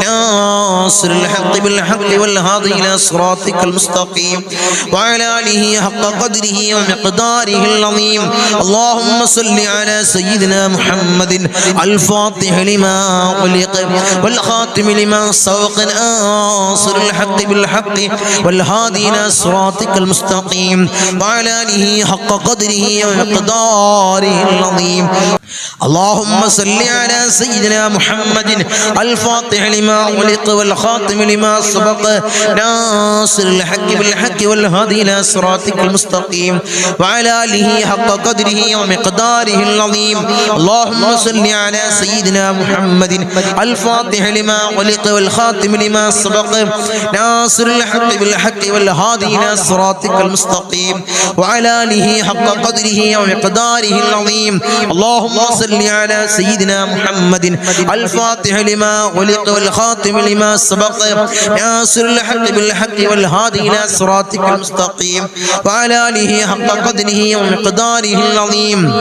ناصر الحق بالحق والهادي إلى صراطك المستقيم وعلى آله حق قدره ومقداره العظيم اللهم صل على سيدنا محمد الفاتح لما غلق والخاتم لما سبق ناصر الحق بالحق والهادي إلى صراطك المستقيم وعلى آله حق قدره ومقداره العظيم اللهم صل على سيدنا محمد الفاتح لما غلق والخاتم لما سبق ناصر الحق بالحق والهادي إلى صراطك المستقيم وعلى آله حق قدره ومقداره العظيم اللهم صل على سيدنا محمد الفاتح لما غلق والخاتم لما سبق ناصر الحق بالحق والهادي إلى صراطك المستقيم وعلى آله حق قدره ومقداره العظيم اللهم صل على سيدنا محمد الفاتح لما غلق والخاتم لما سبق ناصر الحق بالحق والهادي إلى صراطك المستقيم وعلى آله حق قدره ومقداره العظيم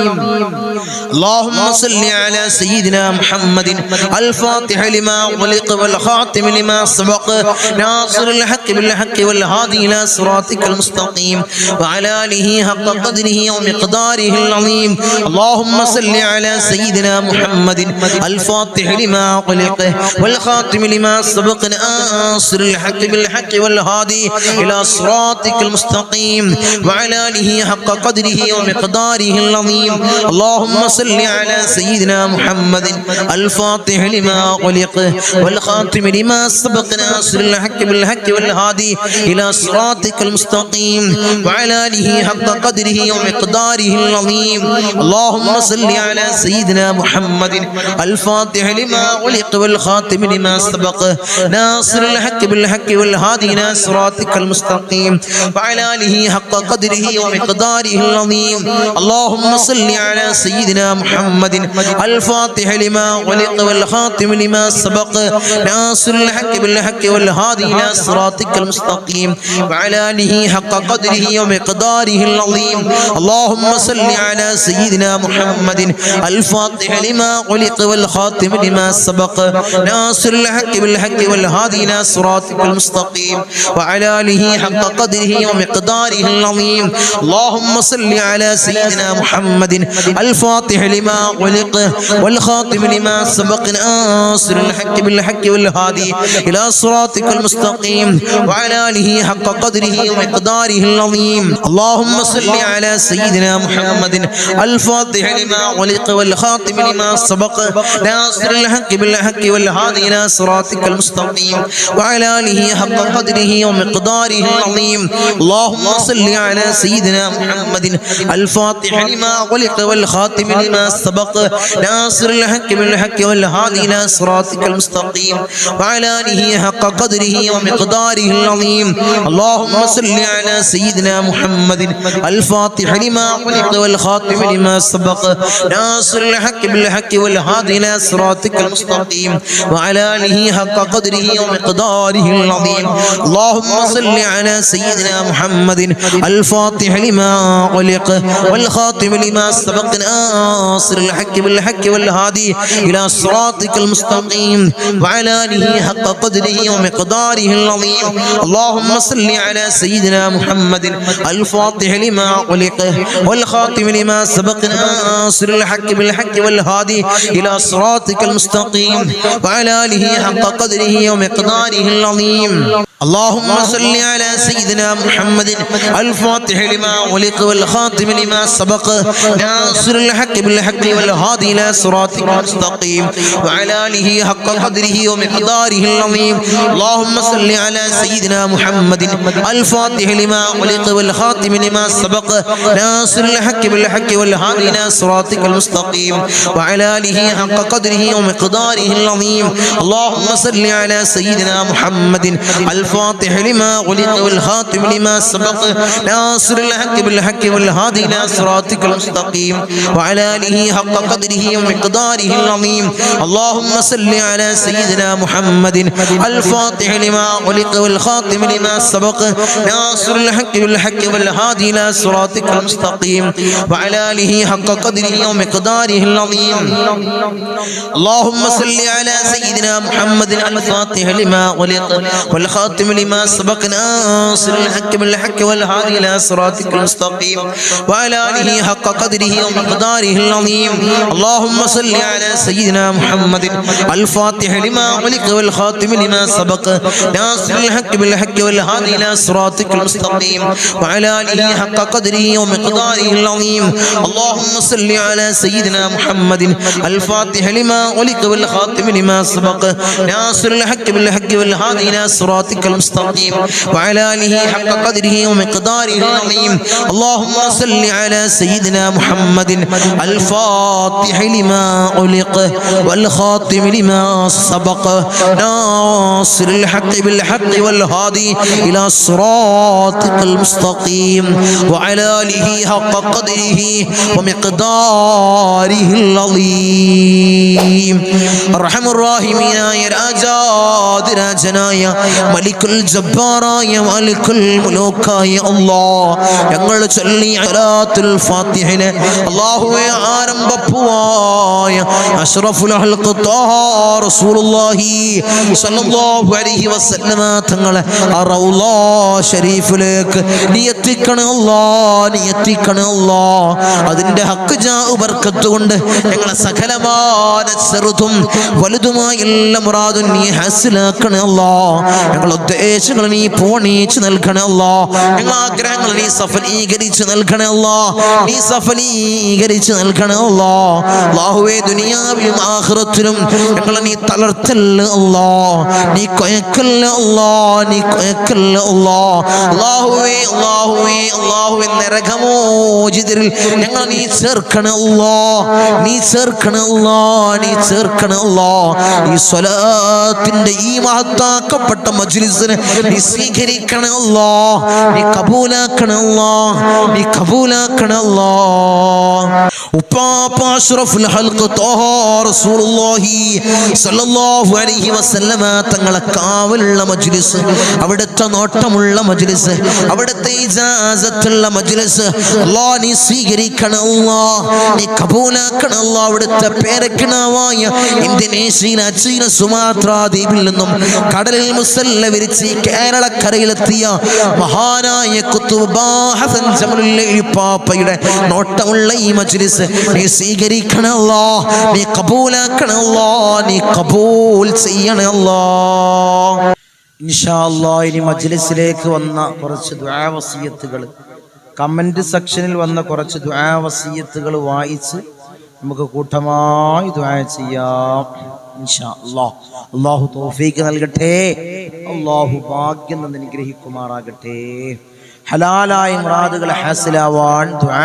اللهم صل على سيدنا محمد الفاتح لما غلق والخاتم لما سبق ناصر الحق بالحق والهادي إلى صراطك المستقيم وعلى آله حق قدره ومقداره العظيم اللهم صل على سيدنا محمد الفاتح لما غلق والخاتم لما سبق ناصر الحق بالحق والهادي إلى صراطك المستقيم وعلى آله حق قدره ومقداره العظيم اللهم صل على سيدنا محمد الفاتح لما غلق والخاتم لما سبق ناصر الحق بالحق والهادي إلى صراطك المستقيم وعلى آله حق قدره ومقداره العظيم اللهم صل على سيدنا محمد الفاتح لما غلق والخاتم لما سبق ناصر الحق بالحق والهادي إلى صراطك المستقيم وعلى آله حق قدره ومقداره العظيم اللهم صل على سيدنا محمد الفاتح لما غلق والخاتم لما سبق ناصر الحق بالحق والهادي إلى صراطك المستقيم وعلى آله حق قدره ومقداره العظيم اللهم صل على سيدنا محمد الفاتح لما غلق والخاتم لما سبق ناصر الحق بالحق والهادي إلى صراطك المستقيم وعلى آله حق قدره ومقداره العظيم اللهم صل على سيدنا محمد الفاتح لما غلق والخاتم لما سبق ناصر الحق بالحق والهادي إلى صراطك المستقيم وعلى آله حق قدره ومقداره العظيم اللهم صل على سيدنا محمد الفاتح لما غلق والخاتم لما سبق ناصر الحق بالحق والهادي إلى صراطك المستقيم وعلى آله حق قدره ومقداره العظيم اللهم صل على سيدنا محمد الفاتح لما غلق والخاتم لما سبق ناصر الحق بالحق والهادي إلى صراطك المستقيم وعلى آله حق قدره ومقداره العظيم اللهم صل على سيدنا محمد الفاتح لما غلق والخاتم لما سبق ناصر الحق بالحق والهادي إلى صراطك المستقيم وعلى آله حق قدره ومقداره العظيم اللهم صل على سيدنا محمد الفاتح لما غلق والخاتم لما سبق ناصر الحق بالحق والهادي إلى صراطك المستقيم وعلى آله حق قدره ومقداره العظيم اللهم صل على سيدنا محمد الفاتح لما غلق والخاتم لما سبق ناصر الحق بالحق والهادي إلى صراطك المستقيم وعلى آله حق قدره ومقداره العظيم اللهم صل على سيدنا محمد الفاتح لما غلق والخاتم لما سبق ناصر الحق بالحق والهادي إلى صراطك المستقيم وعلى آله حق قدره ومقداره العظيم اللهم صل على سيدنا محمد الفاتح لما أغلق والخاتم لما سبق ناصر الحق بالحق والهادي إلى صراطك المستقيم وعلى آله حق قدره ومقداره العظيم اللهم صل على سيدنا محمد الفاتح لما أغلق والخاتم لما سبق ناصر الحق بالحق والهادي إلى صراطك المستقيم وعلى آله حق قدره ومقداره العظيم اللهم صل على سيدنا محمد الفاتح لما أغلق والخاتم لما سبق ناصر الحق بالحق والهادي إلى صراطك المستقيم وعلى آله حق قدره ومقداره العظيم اللهم صل على سيدنا محمد الفاتح لما أغلق والخاتم لما سبق ناصر الحق بالحق والهادي إلى صراطك المستقيم وعلى آله حق قدره ومقداره العظيم اللهم صل على سيدنا محمد الفاتح لما أغلق والخاتم لما سبق ناصر الحق بالحق والهادي إلى صراطك المستقيم وعلى آله حق قدره ومقداره العظيم اللهم صل على سيدنا محمد الفاتح لما أغلق والخاتم لما سبق ناصر الحق بالحق والهادي إلى صراطك المستقيم وعلى آله حق قدره ومقداره العظيم اللهم صل على سيدنا محمد الفاتح لما أغلق والخاتم لما سبق ناصر الحق بالحق والهادي إلى صراطك المستقيم وعلى آله حق قدره ومقداره العظيم أرحم الراحمين يا രാജാതിരാജനായ മലിക്കുൽ ജബ്ബാറായ മാലിക്കുൽ മുലൂക്കായ അല്ലാഹ് ഞങ്ങൾ ചൊല്ലി സലാത്തുൽ ഫാത്തിഹിനെ അല്ലാഹുവേ ആരംഭപ്പുവായ അഷ്റഫുൽ ഖൽഖ് ത്വാഹ റസൂലുള്ളാഹി സ്വല്ലല്ലാഹു അലൈഹി വസല്ലമ തങ്ങളെ റൗള ശരീഫിലേക്ക് നീ എത്തിക്കണേ അല്ലാഹ്, നീ എത്തിക്കണേ അല്ലാഹ്. അതിന്റെ ഹക്ക് ജാ ബർക്കത്ത് കൊണ്ട് ഞങ്ങളെ സകലമായ ചെറുതും വലുതുമായ എല്ലാ മുറാദും നീ ഹാസിലാക്കണേ അല്ലാഹ്. ഞങ്ങളുടെ ഉദ്ദേശങ്ങൾ നീ പൂർണ്ണീകരിച്ച് നൽകണേ അല്ലാഹ്. ഞങ്ങളുടെ ആഗ്രഹങ്ങൾ നീ സഫലീകരിച്ച് നൽകണേ അല്ലാഹ്, നീ സഫലീകരിച്ച് നൽകണേ അല്ലാഹ്. അല്ലാഹുവേ ദുനിയാവിലും ആഖിറത്തിലും ഞങ്ങളെ നീ തളർത്തല്ല അല്ലാഹ്, നീ കൊയക്കല്ല അല്ലാഹ്, നീ കൊയക്കല്ല അല്ലാഹ്. അല്ലാഹുവേ അല്ലാഹുവേ അല്ലാഹുവേ നരകമോചിതരിൽ ഞങ്ങളെ നീ ചേർക്കണേ അല്ലാഹ്, നീ ചേർക്കണേ അല്ലാഹ്, നീ ചേർക്കണേ അല്ലാഹ്. ഈ സ്വലാത്തിന്റെ ഈ മഹത്താക്കപ്പെട്ട മജ്ലിസിനെ നീ സ്വീകരിക്കണേ അല്ലാഹ്, നീ കബൂലാക്കണേ അല്ലാഹ്, നീ കബൂലാക്കണേ അല്ലാഹ്. ഉപ്പാപ്പ അഷ്റഫുൽ ഖൽഖ് ത്വാഹ റസൂലുള്ളാഹി സ്വല്ലല്ലാഹു അലൈഹി വസല്ലമ തങ്ങളെ കാവലുള്ള മജ്ലിസ്, അവിടുത്തെ നോട്ടമുള്ള മജ്ലിസ്, അവിടുത്തെ ഇജാസത്തുള്ള മജ്ലിസ് അല്ലാഹ് നീ സ്വീകരിക്കണേ അല്ലാഹ്, നീ കബൂലാക്കണേ അല്ലാഹ്. അവിടുത്തെ പേരക്കിണാവായ ഇന്തോനേഷ്യയിലെ ചീന സുമാത്ര ദ്വീപിൽ നിന്നും കടലിൽ മുസല്ല വിരിച്ച് കേരളക്കരയിലെത്തിയ മഹാനായ ഖുത്ബ് ഹസൻ ജമലുൽ പാപ്പയുടെ നോട്ടമുള്ള ഈ മജ്ലിസ് നീ സ്വീകരിക്കണേ അല്ലാഹ്, നീ കബൂലാക്കണേ അല്ലാഹ്, നീ കബൂൽ ചെയ്യണേ അല്ലാഹ്. ഇൻഷാ അല്ലാഹ് ഇനി മജ്ലിസിലേക്ക് വന്ന കുറച്ച് ദുആ വസിയത്തുകൾ, കമന്റ് സെക്ഷനിൽ വന്ന കുറച്ച് ദുആ വസിയത്തുകൾ വായിച്ച് നമുക്ക് കൂട്ടമായി ദുആ ചെയ്യാം ഇൻഷാ അല്ലാഹ്. അല്ലാഹു തൗഫീഖ് നൽകട്ടെ, അല്ലാഹു ഭാഗ്യം തന്ന് അനുഗ്രഹിക്കുമാറാകട്ടെ. ഹലാലായ മുറാദുകൾ ഹാസിലാവാൻ ദുആ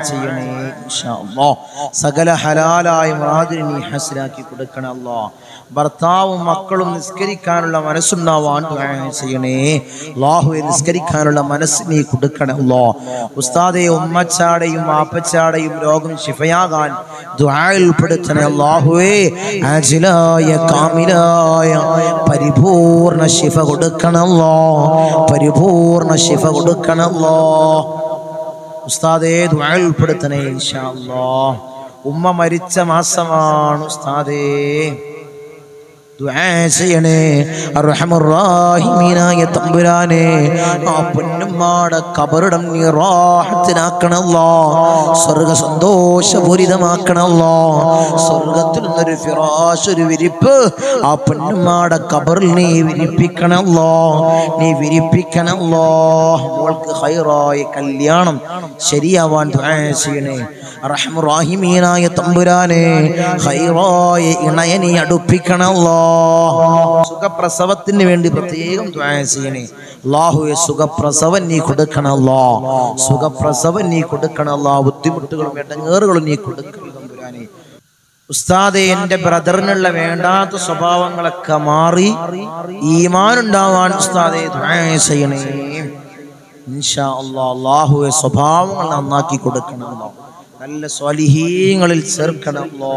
ചെയ്യണേ ഇൻഷാ അല്ലാഹ്. സകല ഹലാലായ മുറാദിനെ നീ ഹാസിലാക്കി കൊടുക്കണേ അല്ലാഹ്. ഭർത്താവും മക്കളും നിസ്കരിക്കാനുള്ള മനസ്സുണ്ടാവാൻ ദുആ ചെയ്യണേ അല്ലാഹുവേ. നിസ്കരിക്കാനുള്ള മനസ്സ് നീ കൊടുക്കണേ അല്ലാഹ്. ഉസ്താദെ ഉമ്മച്ചാടെയും വാപ്പച്ചാടെയും രോഗം ശിഫയാകാൻ ദുആയിൽ ഉൾപ്പെടുത്തണേ അല്ലാഹുവേ. ആജിലായ കാമിലായ പരിപൂർണ ശിഫ കൊടുക്കണേ അല്ലാഹ്, പരിപൂർണ ശിഫ കൊടുക്കണേ അല്ലാഹ്. ഉസ്താദേ ദുആയിൽ ഉൾപ്പെടുത്തണേ ഇൻഷാ അല്ലാഹ്. ഉമ്മ മരിച്ച മാസമാണ് ഉസ്താദേ, ദുആ ചെയ്യണേ. അർഹമർ റഹീമീനായ തമ്പുരാനെ, ആ പൊന്നുമ്മാടെ ഖബറിടം നീ റാഹത്തിനാക്കണല്ലോ, സ്വർഗ സന്തോഷപൂരിതമാക്കണല്ലോ. സ്വർഗത്തിൽ നിന്നൊരു ഫിറാശ്, ഒരു വിരിപ്പ് ആ പൊന്നുമ്മാടെ ഖബറിൽ നീ വിരിപ്പിക്കണല്ലോ, നീ വിരിപ്പിക്കണല്ലോ. മോൾക്ക് ഖൈറായ കല്യാണം ശരിയാവാൻ ദുആ ചെയ്യണേ. അർഹമർ റഹീമീനായ തമ്പുരാനെ, ഖൈറായ ഇണയെ നീ അടുപ്പിക്കണല്ലോ. സുഖപ്രസവത്തിന് വേണ്ടി പ്രത്യേകം ദുആ ചെയ്യണേ. അല്ലാഹുവേ, സുഖപ്രസവം നീ കൊടുക്കണല്ലോ, സുഖപ്രസവം നീ കൊടുക്കണല്ലോ. ബുദ്ധിമുട്ടുകളും ഇടങ്ങേറുകളും നീ കൊടുക്കണം തമ്പുരാനെ. ഉസ്താദേ, എൻ്റെ ബ്രദറിനുള്ള വേണ്ടാത്ത സ്വഭാവങ്ങളൊക്കെ മാറി ഈമാൻ ഉണ്ടാവാൻ ഉസ്താദേ ദുആ ചെയ്യണേ. ഇൻഷാ അല്ലാഹ്. അല്ലാഹുവേ, സ്വഭാവങ്ങൾ നന്നാക്കി കൊടുക്കണമല്ലോ, നല്ല സ്വാലിഹീങ്ങളിൽ ചേർക്കണമല്ലോ.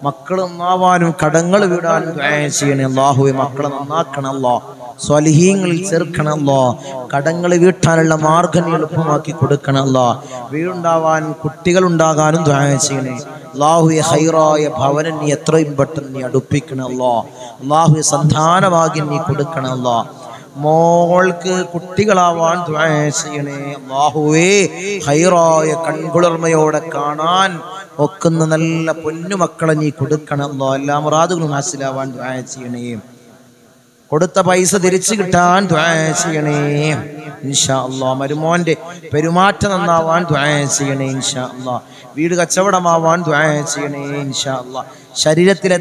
മക്കൾ നന്നാവാനും കടങ്ങൾ വിടാനും ദുആ ചെയ്യണേ. അല്ലാഹുവേ, മക്കളെ നന്നാക്കണമല്ലോ, സ്വാലിഹീങ്ങളിൽ ചേർക്കണമല്ലോ. കടങ്ങൾ വീട്ടാനുള്ള മാർഗ്ഗം നീ എളുപ്പമാക്കി കൊടുക്കണമല്ലോ. വീടുണ്ടാവാനും കുട്ടികൾ ഉണ്ടാകാനും ദുആ ചെയ്യണേ. അല്ലാഹുവേ, ഖൈറായ ഭവനം നീ എത്രയും പെട്ടെന്ന് നീ അടുപ്പിക്കണമല്ലോ. അല്ലാഹുവേ, സന്താനഭാഗ്യം നീ കൊടുക്കണമല്ലോ. മോൾക്ക് കുട്ടികളാവാൻ ദുആ ചെയ്യണേ. അല്ലാഹുവേ, ഖൈറായ കൺകുളിർമയോടെ കാണാൻ ഒക്കുന്ന നല്ല പൊന്നുമക്കളെ നീ കൊടുക്കണമല്ലോ. എല്ലാ മുറാദുകളും ഹാസിലാവാൻ ദുആ ചെയ്യണേ. കൊടുത്ത പൈസ തിരിച്ചു കിട്ടാൻ ദുആ ചെയ്യണേ ഇൻഷാ അല്ലാഹ്. മരുമോന്റെ പെരുമാറ്റം നന്നാവാൻ ദുആ ചെയ്യണേ ഇൻഷാ അല്ലാഹ്. വീട് കച്ചവടമാവാൻ ദുആ ചെയ്യണേ ഇൻഷാ അല്ലാഹ്. ശരീരത്തിലെ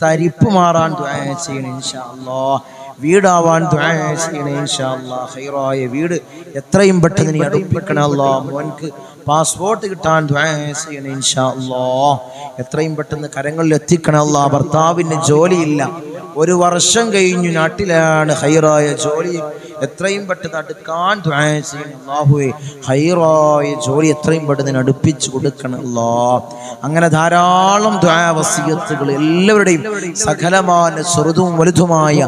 തരിപ്പ് മാറാൻ ദുആ ചെയ്യണേ ഇൻഷാ അല്ലാഹ്. വീടാവാൻ ദുആ ചെയ്യണേ ഇൻഷാ അല്ലാഹ്. ഖൈറായ വീട് എത്രയും പെട്ടെന്ന് നീ അടുപ്പിക്കണം അല്ലാഹ്. മോൻക്ക് പാസ്പോർട്ട് കിട്ടാൻ ദുആ ചെയ്യണേ ഇൻഷാ അല്ലാഹ്. എത്രയും പെട്ടെന്ന് കരങ്ങളിൽ എത്തിക്കണം അല്ലാഹ്. ഭർത്താവിന് ജോലിയില്ല, 1 വർഷം കഴിഞ്ഞു, നാട്ടിലാണ്, ഖൈറായ ജോലി എത്രയും പെട്ടെന്ന് അടുക്കാൻ ദുആ ചെയ്യണം അല്ലാഹുവേ. ഖൈറായ ജോലി എത്രയും പെട്ടെന്ന് അടുപ്പിച്ചു കൊടുക്കണം അല്ലാഹ്. അങ്ങനെ ധാരാളം ദുആ വസിയത്തുകൾ എല്ലാവരുടെയും സകലമായ ചെറുതും വലുതുമായ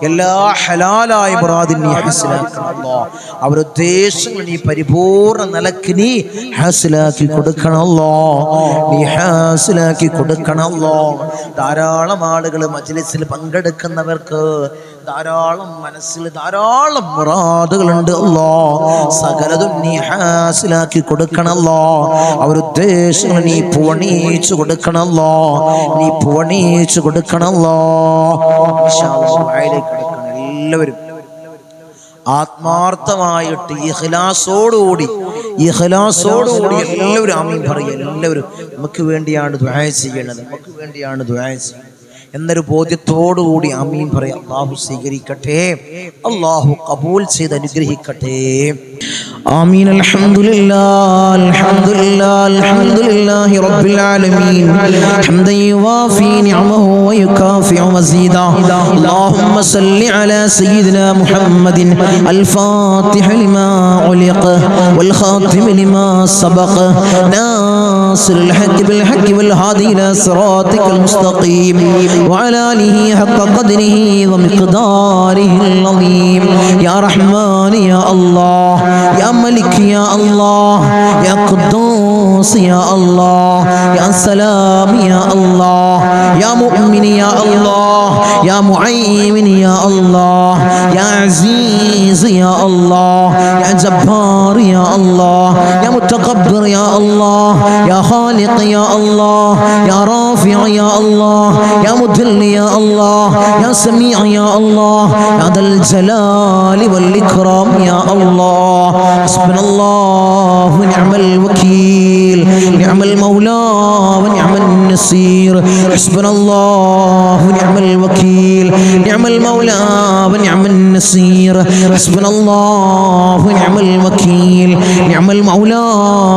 എല്ലാ ഹലാലായ മുറാദിൻ നീ ഹാസിലാക്കണം അല്ലാഹ്. അവരുടെ ഉദ്ദേശങ്ങൾ നീ പരിപൂർണ്ണ നിലക്ക് നീ ഹാസിലാക്കി കൊടുക്കണം അല്ലാഹ്. നീ ഹാസിലാക്കി കൊടുക്കണം അല്ലാഹ്. ധാരാളം ആളുകൾ മജ്ലിസിൽ പങ്കെടുക്കുന്നവർക്ക് ധാരാളം മനസ്സിൽ ധാരാളം മുറാദുകളുണ്ട് അല്ലാഹ്. സകലതും നീ ഹാസിലാക്കി കൊടുക്കണല്ലോ. അവരുദ്ദേശങ്ങൾ നീ പൂവണിച്ചു കൊടുക്കണല്ലോ, നീ പൂവണിച്ചു കൊടുക്കണല്ലോ. ഇൻഷാ അല്ലാഹ് കിടക്കണം എല്ലാവരും ആത്മാർത്ഥമായിട്ട് ഇഖ്ലാസോടുകൂടി എല്ലാവരും ആമീൻ പറയും. എല്ലാവരും നമുക്ക് വേണ്ടിയാണ് ദുആ ചെയ്യേണ്ടത്, നമുക്ക് വേണ്ടിയാണ് ദുആ ചെയ്യുന്നത് എന്നൊരു ബോധ്യത്തോടുകൂടി ആമീൻ പറയാം. അല്ലാഹു സ്വീകരിക്കട്ടെ, അല്ലാഹു ഖബൂൽ ചെയ്ത് അനുഗ്രഹിക്കട്ടെ. ആമീൻ. അൽഹംദുലില്ലാഹ് അൽഹംദുലില്ലാഹ് അൽഹംദുലില്ലാഹി റബ്ബിൽ ആലമീൻ ഹംദൻ യുവാഫി നിഅമഹു വയുകാഫിഉ മസീദാ. അല്ലാഹുമ്മ സല്ലി അലാ സയ്യിദിനാ മുഹമ്മദിൻ അൽ ഫാത്തിഹ ലിമാ ഉലിഖ വൽ ഖാതിമ ലിമാ സബഖ നാസിറുൽ ഹഖ് ബിൽ ഹഖ് വൽ ഹാദി ഇലാ സിറാത്തിക്കൽ മുസ്തഖീം വഅലാ ആലിഹി ഹഖ ഖദ്രിഹി വമിഖ്ദാരിഹിൽ അളീം. യാ റഹ്മാൻ യാ അല്ലാഹ്, യാ മലിക് യാ അല്ലാഹ്, യാ ഖുദ്ദൂസ് യാ അല്ലാഹ്, യാ സലാം യാ അല്ലാഹ്, യാ മുഅ്മിൻ യാ അല്ലാഹ്, യാ മുഅയ്മിൻ യാ അല്ലാഹ്, യാ അസീസ് യാ അല്ലാഹ്, യാ ജബ്ബാർ യാ അല്ലാഹ്, യാ മുതകബ്ബിർ യാ അല്ലാഹ്, യാ ഖാലിഖ് യാ അല്ലാഹ്, യാ റാഫിഅ യാ അല്ലാഹ്, യാ മുദിൽ യാ അല്ലാഹ്, യാ സമീഅ യാ അല്ലാഹ്, യാ ദൽ ജലാലി വൽ ഇക്റാം യാ അല്ലാഹ്. ഹസ്ബുനല്ലാഹു നിഅമൽ വകീൽ, നിഅമൽ മൗലാ വനിഅമൻ നസീർ. ഹസ്ബുനല്ലാഹു നിഅമൽ വകീൽ, നിഅമൽ മൗലാ വനിഅമൻ നസീർ. ഹസ്ബുനല്ലാഹു നിഅമൽ വകീൽ, നിഅമൽ മൗലാ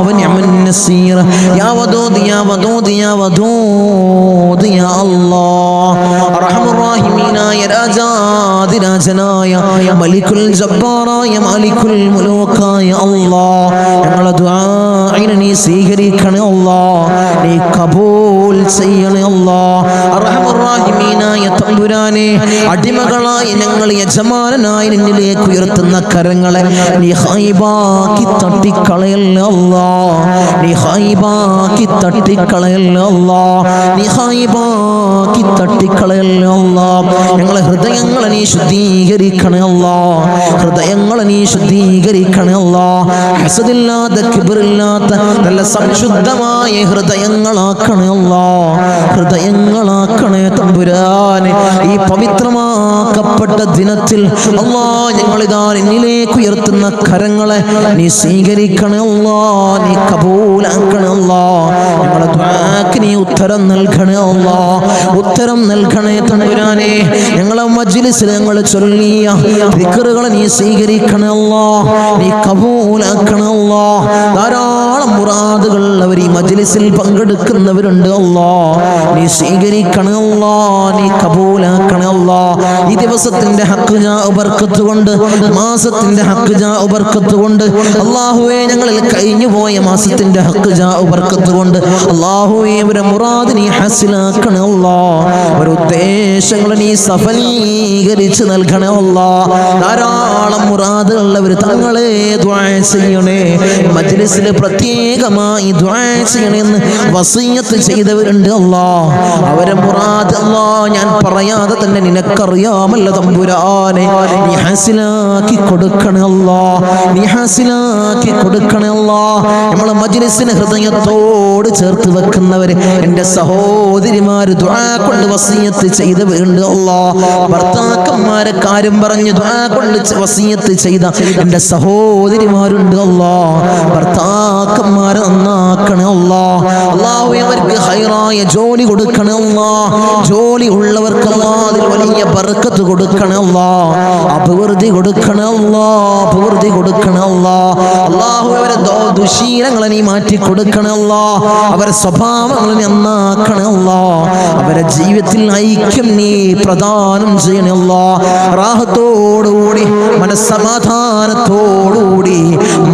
വനിഅമൻ നസീർ. യാ വദൂദ് യാ വദൂദ് യാ വദൂദ് യാ അല്ലാഹ്. അർഹമർ റഹീമീനായ രാജാതിരാജനായ മലിക്കുൽ ജബ്ബാറായ മാലിക്കുൽ മുലൂക്കായ അല്ലാഹ്, ഞങ്ങളുടെ ദുആഇനെ നീ സ്വീകരിക്കണേ അല്ലാഹ്, നീ കബൂൽ ചെയ്യണേ അല്ലാഹ്. അർഹമർ റഹീമീനായ തമ്പുരാനെ, അടിമകളായി ഞങ്ങൾ യജമാനനായി നിന്നിലേക്ക് ഉയർത്തുന്ന കരങ്ങളെ നീ ഹൈബാക്കി തട്ടിക്കളയല്ല അല്ലാഹ്, നീ ഹൈബാക്കി തട്ടിക്കളയല്ല അല്ലാഹ്, നീ ഹൈബാക്കി തട്ടിക്കളയല്ല അല്ലാഹ്. ഞങ്ങളെ ഹൃദയങ്ങളെ നീ ശുദ്ധീകരിക്കണേ അല്ലാഹ്, ഹൃദയങ്ങളെ നീ ശുദ്ധീകരിക്കണേ അല്ലാഹ്. ഹസദില്ലാത്ത കിബ്റില്ലാത്ത നല്ല സംശുദ്ധമായ ഹൃദയങ്ങളാക്കണേ അല്ലാഹ്, ഹൃദയങ്ങളാക്കണേ തമ്പുരാനെ. ഈ പവിത്രമാക്കപ്പെട്ട ദിനത്തിൽ അല്ലാഹ് ഞങ്ങളിതാ നിന്നിലേക്ക് ഉയർത്തുന്ന കരങ്ങളെ നീ സ്വീകരിക്കണേ അല്ലാഹ്, നീ കബൂലാക്കണേ അല്ലാഹ്. ഞങ്ങളുടെ ദുആക്ക് നീ ഉത്തരം നൽകണേ അല്ലാഹ്, ഉത്തരം നൽകണേ തമ്പുരാനെ. ഞങ്ങളെ മജ്ലിസിൽ ഞങ്ങൾ ചൊല്ലിയ ദിക്റുകളെ നീ സ്വീകരിക്കണേ അല്ലാഹ്, നീ കബൂലാക്കണേ അല്ലാഹ്. ധാരാളം മുറാദുകൾ അവർ ഈ മജ്ലിസിൽ പങ്കെടുക്കുന്നവരുണ്ട് അല്ലാഹ്, നീ സ്വീകരിക്കണേ അല്ലാഹ്, നീ കബൂലാക്കണേ അല്ലാഹ്. ഈ ദിവസത്തിന്റെ ഹക്ക് ജാ ബർക്കത്ത് കൊണ്ട്, മാസത്തിന്റെ ഹക്ക് ജാ ബർക്കത്ത് കൊണ്ട് അല്ലാഹുവേ, ഞങ്ങളിൽ കഴിഞ്ഞു പോയ മാസത്തിന്റെ ഹക്ക് ജാ ബർക്കത്ത് കൊണ്ട് അല്ലാഹുവേ അവരെ മുറാദ് നീ ഹസിലാക്കണേ അല്ലാഹ്, അവരുടെ ഉദ്ദേശങ്ങൾ നീ സഫലീകരിച്ച് നൽകണേ അല്ലാഹ്. ധാരാളം മുറാദുകൾ അവർ തങ്ങളെ ദുആ ചെയ്യണേ, മജ്ലിസിൽ പ്രത്യേകമായി ദുആ ചെയ്യണമെന്ന് വസിയത്ത് ചെയ്തവരുണ്ട് അല്ലാഹ്. അവരെ മുറാദ് അല്ലാഹ് ഞാൻ പറയാതെ തന്നെ നിനക്കറിയാമല്ലോ തമ്പുരാനെ, നീ ഹാസിലാക്കി കൊടുക്കണേ അല്ലാഹ്, നീ ഹാസിലാക്കി കൊടുക്കണേ അല്ലാഹ്. നമ്മളെ മജ്ലിസിനെ ഹൃദയത്തോട് ചേർത്ത് വെക്കുന്നവര് എൻ്റെ സഹോദരിമാര് ദുആ കൊണ്ട് വസിയത്ത് ചെയ്തവരുണ്ട് അല്ലാഹ്. ഭർത്താക്കന്മാരെ കാര്യം പറഞ്ഞ് ദുആ കൊണ്ട് വസിയത്ത് ചെയ്ത എൻ്റെ സഹോദരിമാരുണ്ട് അല്ലാഹ്. ഭർത്താക്കന്മാരെ നന്നാക്കണേ അല്ലാഹ്. അല്ലാഹുവേ അവർക്ക് ഹൈറായ ജോലി കൊടുക്കണേ അല്ലാഹ്, ജോലി ഉള്ളവർക്ക് അല്ലാഹ് അതിൽ വലിയ ബർക്കത്ത് കൊടുക്കണേ അല്ലാഹ്, അഭിവൃദ്ധി കൊടുക്കണേ അല്ലാഹ്, അഭിവൃദ്ധി കൊടുക്കണേ അല്ലാഹ്. അല്ലാഹു അവരെ ദുശീലങ്ങളെ നീ മാറ്റി കൊടുക്കണേ അല്ലാഹ്, അവരെ സ്വഭാവങ്ങൾ നന്നാക്കണേ അല്ലാഹ്, അവരെ ജീവിതത്തിൽ ഐക്യം നീ പ്രദാനം ചെയ്യണേ അല്ലാഹ്. റാഹത്തോടുകൂടി മനസ്സമാധാനത്തോടുകൂടി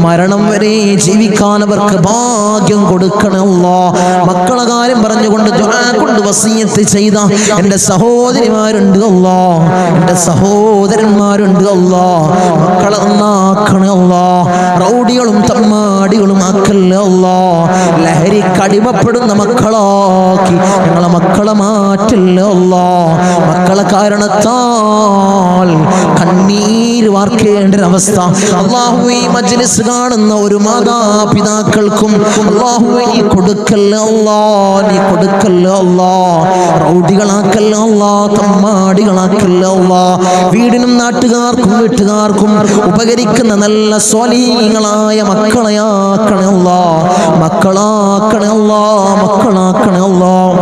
മരണം വരെ ജീവിക്കാൻ അവർക്ക് ഭാഗ്യം കൊടുക്കണേ അല്ലാഹ്. മക്കളെ കാര്യം പറഞ്ഞുകൊണ്ട് ദുആ കൊണ്ട് വസിയത്ത് ചെയ്ത എൻ്റെ സഹോദരിമാരുണ്ട് അല്ലാഹ്, എൻ്റെ സഹോദരന്മാരുണ്ട് അല്ലാഹ്. മക്കളെ നന്നാക്കണേ അല്ലാഹ്, റൗഡികളും തമ്മാടികളും ആക്കല്ലേ അല്ലാഹ്. ലഹരിക്ക് അടിമപ്പെടുന്ന മക്കളാക്കി ഞങ്ങളെ മക്കളെ മാറ്റില്ലേ അല്ലാഹ്. മക്കളെ കാരണത്താൽ കണ്ണീര് വാർക്കേണ്ട ഒരവസ്ഥ അല്ലാഹുവേ മജ്ലിസ് കാണുന്ന ഒരു മാതാപിതാക്കൾക്കും അല്ലാഹുവേ നീ കൊടുക്കല്ലേ അല്ലാഹ്, നീ കൊടുക്കല്ലേ അല്ലാഹ്. റൗഡികളാക്കല്ലേ അല്ലാഹ്, തമ്മാടികളാക്കല്ലേ അല്ലാഹ്. വീടിനും നാട്ടുകാർക്കും വീട്ടുകാർക്കും ഉപകരിക്കുന്ന നല്ല സ്വാലിഹീങ്ങളായ മക്കളെയാക്കണേ അല്ലാഹ്, മക്കളാക്കണേ അല്ലാഹ്, മക്കളാക്കണേ അല്ലാഹ്.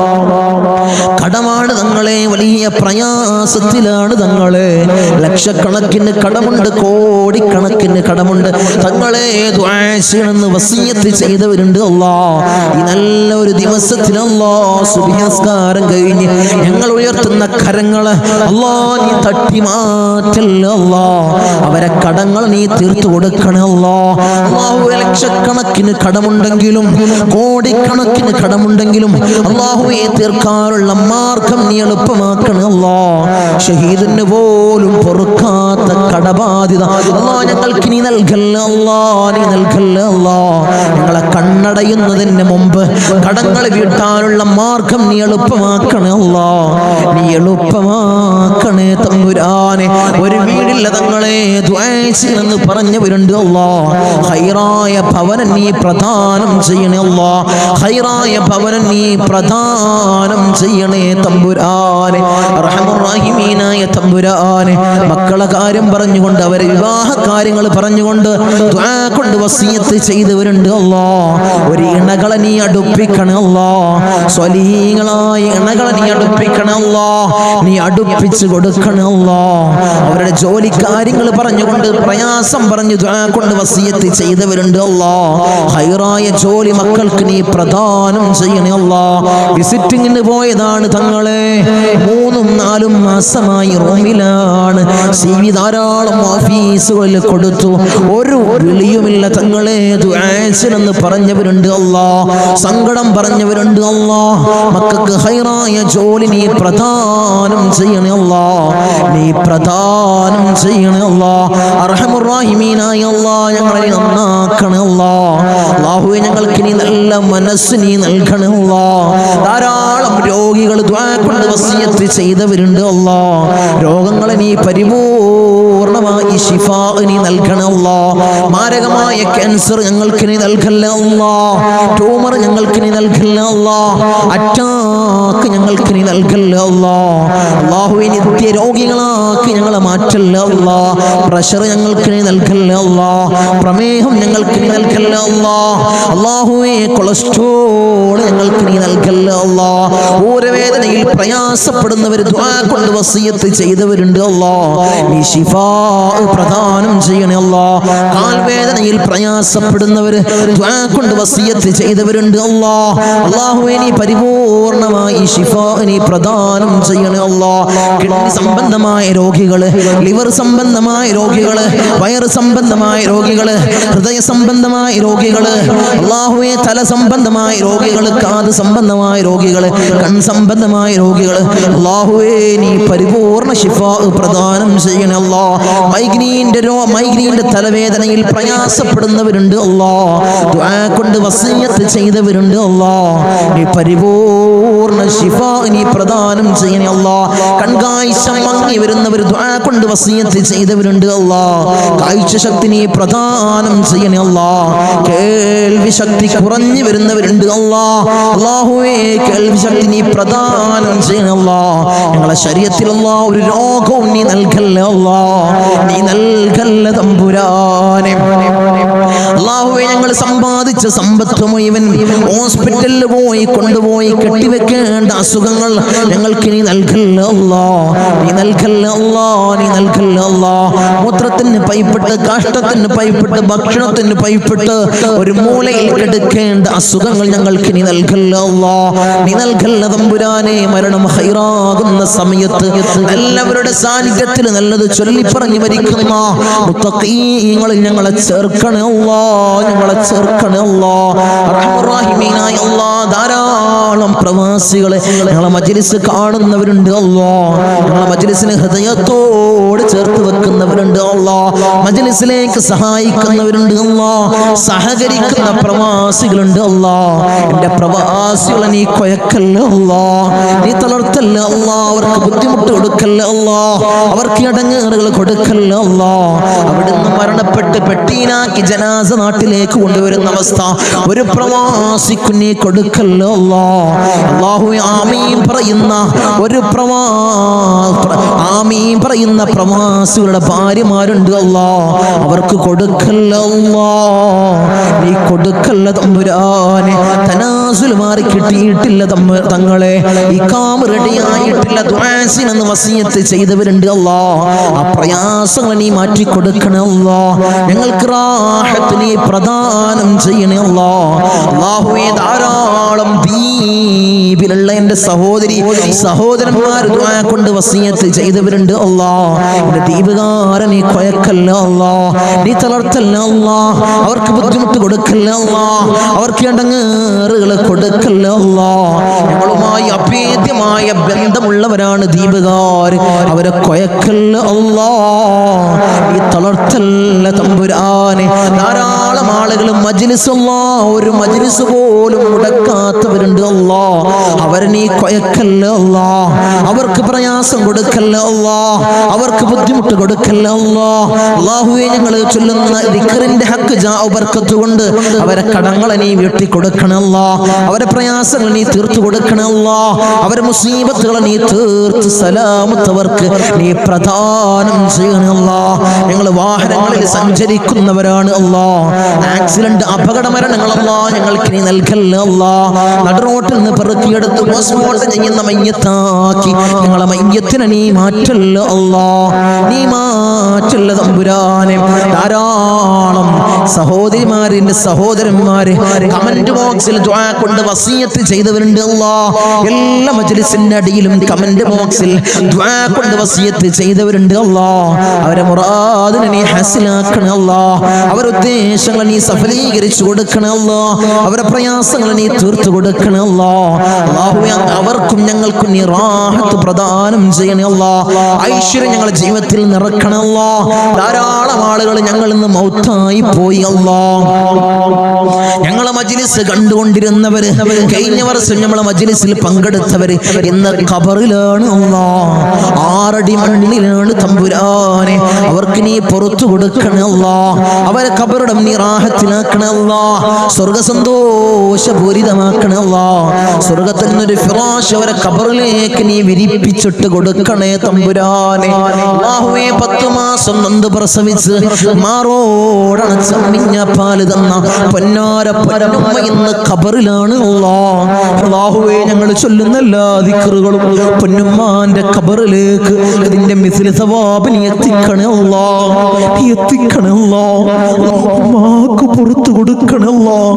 കടമാണ് തങ്ങളെ, വലിയ പ്രയാസത്തിലാണ് തങ്ങളെ, ലക്ഷക്കണക്കിന് കടമുണ്ട്, കോടിക്കണക്കിന് കടമുണ്ട് തങ്ങളെ. ദുആ ചെയ്യണമെന്ന് വസിയത്ത് ചെയ്തവരുണ്ട് അല്ലാഹ്. ഈ നല്ല ഒരു ദിവസത്തിൽ അല്ലാഹ് സുബ്ഹി നിസ്കാരം കഴിഞ്ഞ് ഞങ്ങൾ ഉയർത്തുന്ന കരങ്ങള് അല്ലാഹ് നീ തട്ടി മാറ്റല്ലേ അല്ലാഹ്, അവരെ കടങ്ങൾ നീ തീർത്തു കൊടുക്കണേ അല്ലാഹ്. അല്ലാഹുവേ ലക്ഷക്കണക്കിന് കടമുണ്ടെങ്കിലും കോടിക്കണക്കിന് കടമുണ്ടെങ്കിലും അല്ലാഹുവേ തീർക്കാനുള്ള മാർഗം നീ എളുപ്പമാക്കണേ അല്ലാഹ്. ഷഹീദിന് പോലും പൊറുക്കാത്ത കടബാധ്യത അല്ലാഹ് ഞങ്ങൾക്ക് നീ നൽകല്ലേ അല്ലാഹ്, നീ നൽകല്ലേ അല്ലാഹ്. ഞങ്ങളെ കണ്ണടയുന്നതിന് മുമ്പ് കടങ്ങൾ വീട്ടാനുള്ള മാർഗം നീ എളുപ്പമാക്കണേ അല്ലാഹ്, നീ എളുപ്പമാക്കണേ തമ്പുരാനെ. ഒരു വീടില്ല തങ്ങളെ ദുആ ചെയ്യണമെന്ന് പറഞ്ഞവരുണ്ട് അല്ലാഹ്. ഹൈറായ ഭവനം നീ പ്രദാനം ചെയ്യണേ അല്ലാഹ്, ഹൈറായ ഭവനം നീ പ്രദാനം ചെയ്യണേ തമ്പുരാനെ, റഹ്മാൻ റഹീമീനായ തമ്പുരാനെ. മക്കളെ കാര്യം പറഞ്ഞുകൊണ്ട് അവരെ വിവാഹ കാര്യങ്ങൾ പറഞ്ഞുകൊണ്ട് ദുആ കൊണ്ട് വസിയത്ത് ചെയ്തവരുണ്ട് അല്ലാഹ്. ഒരു ഇണകളെ നീ അടുപ്പിക്കണേ അല്ലാഹ്, സ്വലീഹീങ്ങളായ ഇണകളെ നീ അടുപ്പിക്കണേ അല്ലാഹ്, നീ അടുപ്പിച്ച് കൊടുക്കണേ അല്ലാഹ്. അവരുടെ ജോലി കാര്യങ്ങൾ പറഞ്ഞുകൊണ്ട് പ്രയാസം പറഞ്ഞു ദുആ കൊണ്ട് വസിയത്ത് ചെയ്തവരുണ്ട് അല്ലാഹ്. ഹൈറായ ജോലി മക്കൾക്ക് നീ പ്രദാനം ചെയ്യണേ അല്ലാഹ്. വിസിറ്റിങ്ങിന് പോയതാണ് തങ്ങളെ, 3 4 മാസമായി റൂമിലാണ്. CV ധാരാളം ഓഫീസുകളിൽ കൊടുത്തു. ഒരു വിളിയുമില്ല തങ്ങളെ. ദുആസിനെന്ന് പറഞ്ഞവരുണ്ട് അല്ലാ, സങ്കടം പറഞ്ഞവരുണ്ട് അല്ലാ. മക്കൾക്ക് ഹൈറായ ജോലി നീ പ്രദാനം ചെയ്യണേ അല്ലാ, നീ പ്രദാനം ചെയ്യണേ അല്ലാ. അർഹമുർ റഹീമീനായ അല്ലാ, ഞങ്ങളെ നന്നാക്കണേ അല്ലാ. അല്ലാഹുവേ, ഞങ്ങൾക്ക് നീ നല്ല മനസ്സ് നീ നൽകണേ അല്ലാ. ധാരാളം രോഗികൾ ദുആ കൊണ്ട് വസിയത്ത് ചെയ്തവരുണ്ട് അല്ലാ. രോഗങ്ങളെ നീ പരിപൂർണമായി ശിഫാ നീ നൽകണേ അല്ലാ. മാരകമായ ക്യാൻസർ ഞങ്ങൾക്ക് നീ നൽകല്ലേ അല്ലാ. ട്യൂമർ ഞങ്ങൾക്ക് നീ നൽകല്ലേ അല്ലാ. അറ്റാക്ക് ഞങ്ങൾക്ക് നീ നൽകല്ലേ അല്ലാ. അല്ലാഹുവേ, നിത്യ രോഗികളാക്കി ഞങ്ങളെ മാറ്റല്ലേ അല്ലാ. പ്രഷർ ഞങ്ങൾക്ക് നീ നൽകല്ലേ അല്ലാ. പ്രമേഹം ഞങ്ങൾക്ക് നീ നൽകല്ലേ അല്ലാ. അല്ലാഹുവേ, കൊളസ്ട്രോൾ ഞങ്ങൾക്ക് നീ നൽകല്ലേ അല്ലാ. ഊരവേദനയിൽ പ്രയാസപ്പെടുന്നവർ ദുആ കൊണ്ട് വസിയത്ത് ചെയ്തവരുണ്ട് അല്ലാ, നീ ശിഫാ പ്രദാനം ചെയ്യണേ അല്ലാ. കാൽവേദനയിൽ പ്രയാസപ്പെടുന്നവർ ദുആ കൊണ്ട് വസിയത്ത് ചെയ്തവരുണ്ട് അല്ലാ. അല്ലാഹുവേ, നീ പരിപൂർണമായി ശിഫാ നീ പ്രദാനം ചെയ്യണേ അല്ലാ. കിഡ്നി സംബന്ധമായ രോഗികള്, ലിവർ സംബന്ധമായ രോഗികള്, വയറ് സംബന്ധമായ രോഗികള്, ഹൃദയ സംബന്ധമായ രോഗികള്, അല്ലാഹുവേ, തല സംബന്ധമായ രോഗികള്, കാത് സംബന്ധമായ രോഗികള്, കൺ സംബന്ധമായ രോഗികള്, അല്ലാഹുവേ, നീ പരിപൂർണ ശിഫാ പ്രദാനം ചെയ്യണേ അല്ലാ. മൈഗ്രീന്റെ തലവേദനയിൽ പ്രയാസപ്പെടുന്നവരുണ്ട് അല്ലാ, ദുആ കൊണ്ട് വസിയത്ത് ചെയ്തവരുണ്ട് അല്ലാ, നീ പരിപൂർണ ശിഫാ നീ പ്രദാനം ചെയ്യണേ അല്ലാ. കൺകാഴ്ച മങ്ങി വരുന്നവർ ദുആ കൊണ്ട് വസിയത്ത് ചെയ്തവരുണ്ട് അല്ലാ, കാഴ്ച ശക്തി നീ പ്രദാനം ചെയ്യണേ അല്ലാ. കേൾവി ശക്തി കുറഞ്ഞു വരുന്നവരുണ്ട് അല്ലാ, അല്ലാഹുവേ, കേൾവി ശക്തി നീ പ്രദാനം ചെയ്യണേ അല്ലാ. ഞങ്ങളെ ശരീരത്തിലുള്ള ഒരു രോഗവും നീ നൽകല്ലേ അല്ലാ, നീ നൽകല്ലേ തമ്പുരാനെ. അല്ലാഹുവേ, ഞങ്ങൾ സമ്പാദിച്ച സമ്പത്ത് മുഴുവൻ ഹോസ്പിറ്റലിൽ പോയി കൊണ്ടുപോയി കെട്ടിവെക്കേണ്ട അസുഖങ്ങൾ ഞങ്ങൾക്ക് നീ നൽകല്ലേ അല്ലാ, നീ നൽകല്ലേ അല്ലാ, നീ നൽകല്ലേ അല്ലാ. മൂത്രത്തിന് പൈപ്പിട്ട്, കാഷ്ടത്തിന് പൈപ്പിട്ട്, ഭക്ഷണത്തിന് പൈപ്പിട്ട് ഒരു മൂലയിൽ കിടക്കേണ്ട അസുഖങ്ങൾ ഞങ്ങൾക്ക് നീ നൽകല്ലേ അല്ലാ, നീ നൽകല്ലേ തമ്പുരാനെ. മരണം ഹൈറാകുന്ന സമയത്ത് എല്ലാവരുടെ സാന്നിധ്യത്തിൽ നല്ലത് ചൊല്ലിപ്പറഞ്ഞു മരിക്കുന്ന മുത്തഖീങ്ങളിൽ ഞങ്ങളെ ചേർക്കണേ അല്ലാ, ഞങ്ങളെ ചേർക്കണേ അല്ലാ. റഹ്മാൻ റഹീമീനായ അല്ലാ, ധാരാളം പ്രവാസികളെ ഞങ്ങളെ മജ്ലിസ് കാണുന്നവരുണ്ട് അല്ലാ, ഞങ്ങളെ മജ്ലിസിനെ ഹൃദയത്തോട് ചേർത്ത് വെക്കുന്നവരുണ്ട് അല്ലാ, മജ്ലിസിലേക്ക് സഹായിക്കുന്നവരുണ്ട് അല്ലാ, സഹകരിക്കുന്ന പ്രവാസികളുണ്ട് അല്ലാ. എൻ്റെ പ്രവാസികളെ നീ കൊയക്കല്ല അല്ലാ, നീ തളർത്തല്ല അല്ലാ, അവർക്ക് ബുദ്ധിമുട്ട് കൊടുക്കല്ല അല്ലാ, അവർക്ക് ഇടങ്ങേറുകൾ കൊടുക്കല്ല അല്ലാ. അവിടുന്ന് മരണപ്പെട്ട് പെട്ടീനാക്കി ജനാസ നാട്ടിലേക്ക് കൊണ്ടുവരുന്ന അവസ്ഥ ഒരു പ്രവാസിക്ക് നീ കൊടുക്കല്ല അല്ലാ. അല്ലാഹുവേ, ആമീൻ പറയുന്ന ഒരു ആമീൻ പറയുന്ന പ്രവാസികളുടെ ഭാര്യമാരുണ്ട് അല്ലാ, അവർക്ക് കൊടുക്കല്ല അല്ലാ, നീ കൊടുക്കല്ല തമ്പുരാനെ. തനാസുൽ മാറി കിട്ടിയിട്ടില്ല തങ്ങളെ, ഇഖാമ റെഡിയായിട്ടില്ല, ദുആസിനെന്ന് വസിയത്ത് ചെയ്തവരുണ്ട് അല്ലാ, ആ പ്രയാസങ്ങൾ നീ മാറ്റി കൊടുക്കണേ അല്ലാ. ഞങ്ങൾക്ക് റാഹത്ത് നീ പ്രദാനം ചെയ്യണേ അല്ലാ. അല്ലാഹുവേ, ധാരാളം ദ്വീപിലുള്ള എൻ്റെ സഹോദരന്മാർ ദുആ കൊണ്ട് വസിയത്ത് ചെയ്തവരുണ്ട് അല്ലാ. എൻ്റെ ദ്വീപുകാരൻ നീ കൊയക്കല്ല അല്ലാ, നീ തളർത്തല്ല അല്ലാ, അവർക്ക് ബുദ്ധിമുട്ട് കൊടുക്കല്ല അല്ലാ, അവർക്ക് ഇടങ്ങേറുകൾ കൊടുക്കല്ല അല്ലാ. ഞങ്ങളുമായി അഭേദ്യമായ ബന്ധമുള്ളവരാണ് ദ്വീപുകാർ, അവരെ കൊയക്കല്ല അല്ലാ, നീ തളർത്തല്ല തമ്പുരാനെ. ധാരാളം ആളുകൾ മജ്ലിസ് അല്ലാ, ഒരു മജ്ലിസ് പോലും മുടക്കാത്തവരുണ്ട് അല്ലാ, അവരെ നീ കൊയക്കല്ല അല്ലാ, അവർക്ക് പ്രയാസം കൊടുക്കല്ല അല്ലാ, അവർക്ക് ബുദ്ധിമുട്ട് കൊടുക്കല്ല അല്ലാ. അല്ലാഹുവേ, ഞങ്ങൾ ചൊല്ലുന്ന ദിക്റിന്റെ ഹക്ക് ജാഉ ബർക്കത്ത് കൊണ്ട് അവരെ കടങ്ങളെ നീ വീട്ടി കൊടുക്കണം അല്ലാ, അവരെ പ്രയാസങ്ങൾ നീ തീർത്തു കൊടുക്കണം അല്ലാ, അവരെ മുസീബത്തുകളെ നീ തീർത്ത് സലാമത്തവർക്ക് നീ പ്രദാനം ചെയ്യണം അല്ലാ. ഞങ്ങൾ വാഹനങ്ങളിൽ സഞ്ചരിക്കുന്നവരാണ് അല്ലാ, ആക്സിഡന്റ് അപകട മരണങ്ങൾ അല്ലാ ഞങ്ങൾക്ക് നീ നൽകല്ല അല്ലാ. നടുറോട്ടിൽ നിന്ന് പെറുക്കിയെടുത്ത് പോസ്റ്റ്മോർട്ടം ചെയ്യുന്ന മയ്യത്താക്കി ഞങ്ങളെ മയ്യത്തിനെ നീ മാറ്റല്ല അല്ലാ, നീ മാറ്റുള്ള തമ്പുരാനെ. ധാരാളം സഹോദരിമാരിന്റെ സഹോദരന്മാര് കമന്റ് ബോക്സിൽ ദുആ കൊണ്ട് വസിയത്ത് ചെയ്തവരുണ്ട് അല്ലാഹ്. എല്ലാ മജ്ലിസിന്റെ അടിയിലും കമന്റ് ബോക്സിൽ ദുആ കൊണ്ട് വസിയത്ത് ചെയ്തവരുണ്ട് അല്ലാഹ്. അവരെ മുറാദിനെ നീ ഹാസിലാക്കണേ അല്ലാഹ്. അവരുടെ ഉദ്ദേശങ്ങൾ നീ സഫലീകരിച്ചു കൊടുക്കണേ അല്ലാഹ്. അവരുടെ പ്രയാസങ്ങൾ നീ തീർത്തു കൊടുക്കണേ അല്ലാഹ്. അല്ലാഹുവേ അവർക്കും ഞങ്ങൾക്കും നീ റാഹത്ത് പ്രദാനം ചെയ്യണേ അല്ലാഹ്. ഐശ്വര്യം ഞങ്ങളുടെ ജീവിതത്തിൽ നിറക്കണേ അല്ലാഹ്. ധാരാളം ആളുകൾ ഞങ്ങളിൽ നിന്ന് മൗത്തായി പോയി അല്ലാഹ്. ഞങ്ങളെ മജ്ലിസ് കണ്ടുകൊണ്ടിരുന്നവര്, കഴിഞ്ഞ വർഷം ഞങ്ങളെ മജ്ലിസിൽ പങ്കെടുത്തവര് ഇന്ന് ഖബറിലാണ് അല്ലാഹ്. 6 അടി മണ്ണിലാണ് തമ്പുരാനെ. അവർക്ക് നീ പുറത്തു കൊടുക്കണേ അല്ലാഹ്. അവരെ ഖബറിടം നീ റാഹത്തിലാക്കണേ അല്ലാഹ്. സ്വർഗ്ഗ സന്തോഷപൂരിതമാക്കണേ അല്ലാഹ്. സ്വർഗ്ഗത്തിൽ നിന്നൊരു ഫിറാശ് അവരെ ഖബറിലേക്ക് നീ വിരിപ്പിച്ചിട്ട് കൊടുക്കണേ തമ്പുരാനെ. അല്ലാഹുവേ 10 മാസം നൊന്ത് പ്രസവിച്ച് മാറോടണച്ച മിഞ്ഞ പാല് തന്ന പൊന്നാര പൊന്നുമ്മ ഇന്ന് ഖബറിലാണ് അല്ലാഹ്. അല്ലാഹുവേ ഞങ്ങൾ ചൊല്ലുന്ന എല്ലാ ദിക്റുകളും പൊന്നുമ്മാന്റെ ഖബറിലേക്ക് ഇതിന്റെ മിസ്ലി സവാബ് നീ എത്തിക്കണേ അല്ലാഹ്. എത്തിക്കണേ അല്ലാഹ്. ഉമ്മാക്ക് പുറത്തു കൊടുക്കണേ അല്ലാഹ്.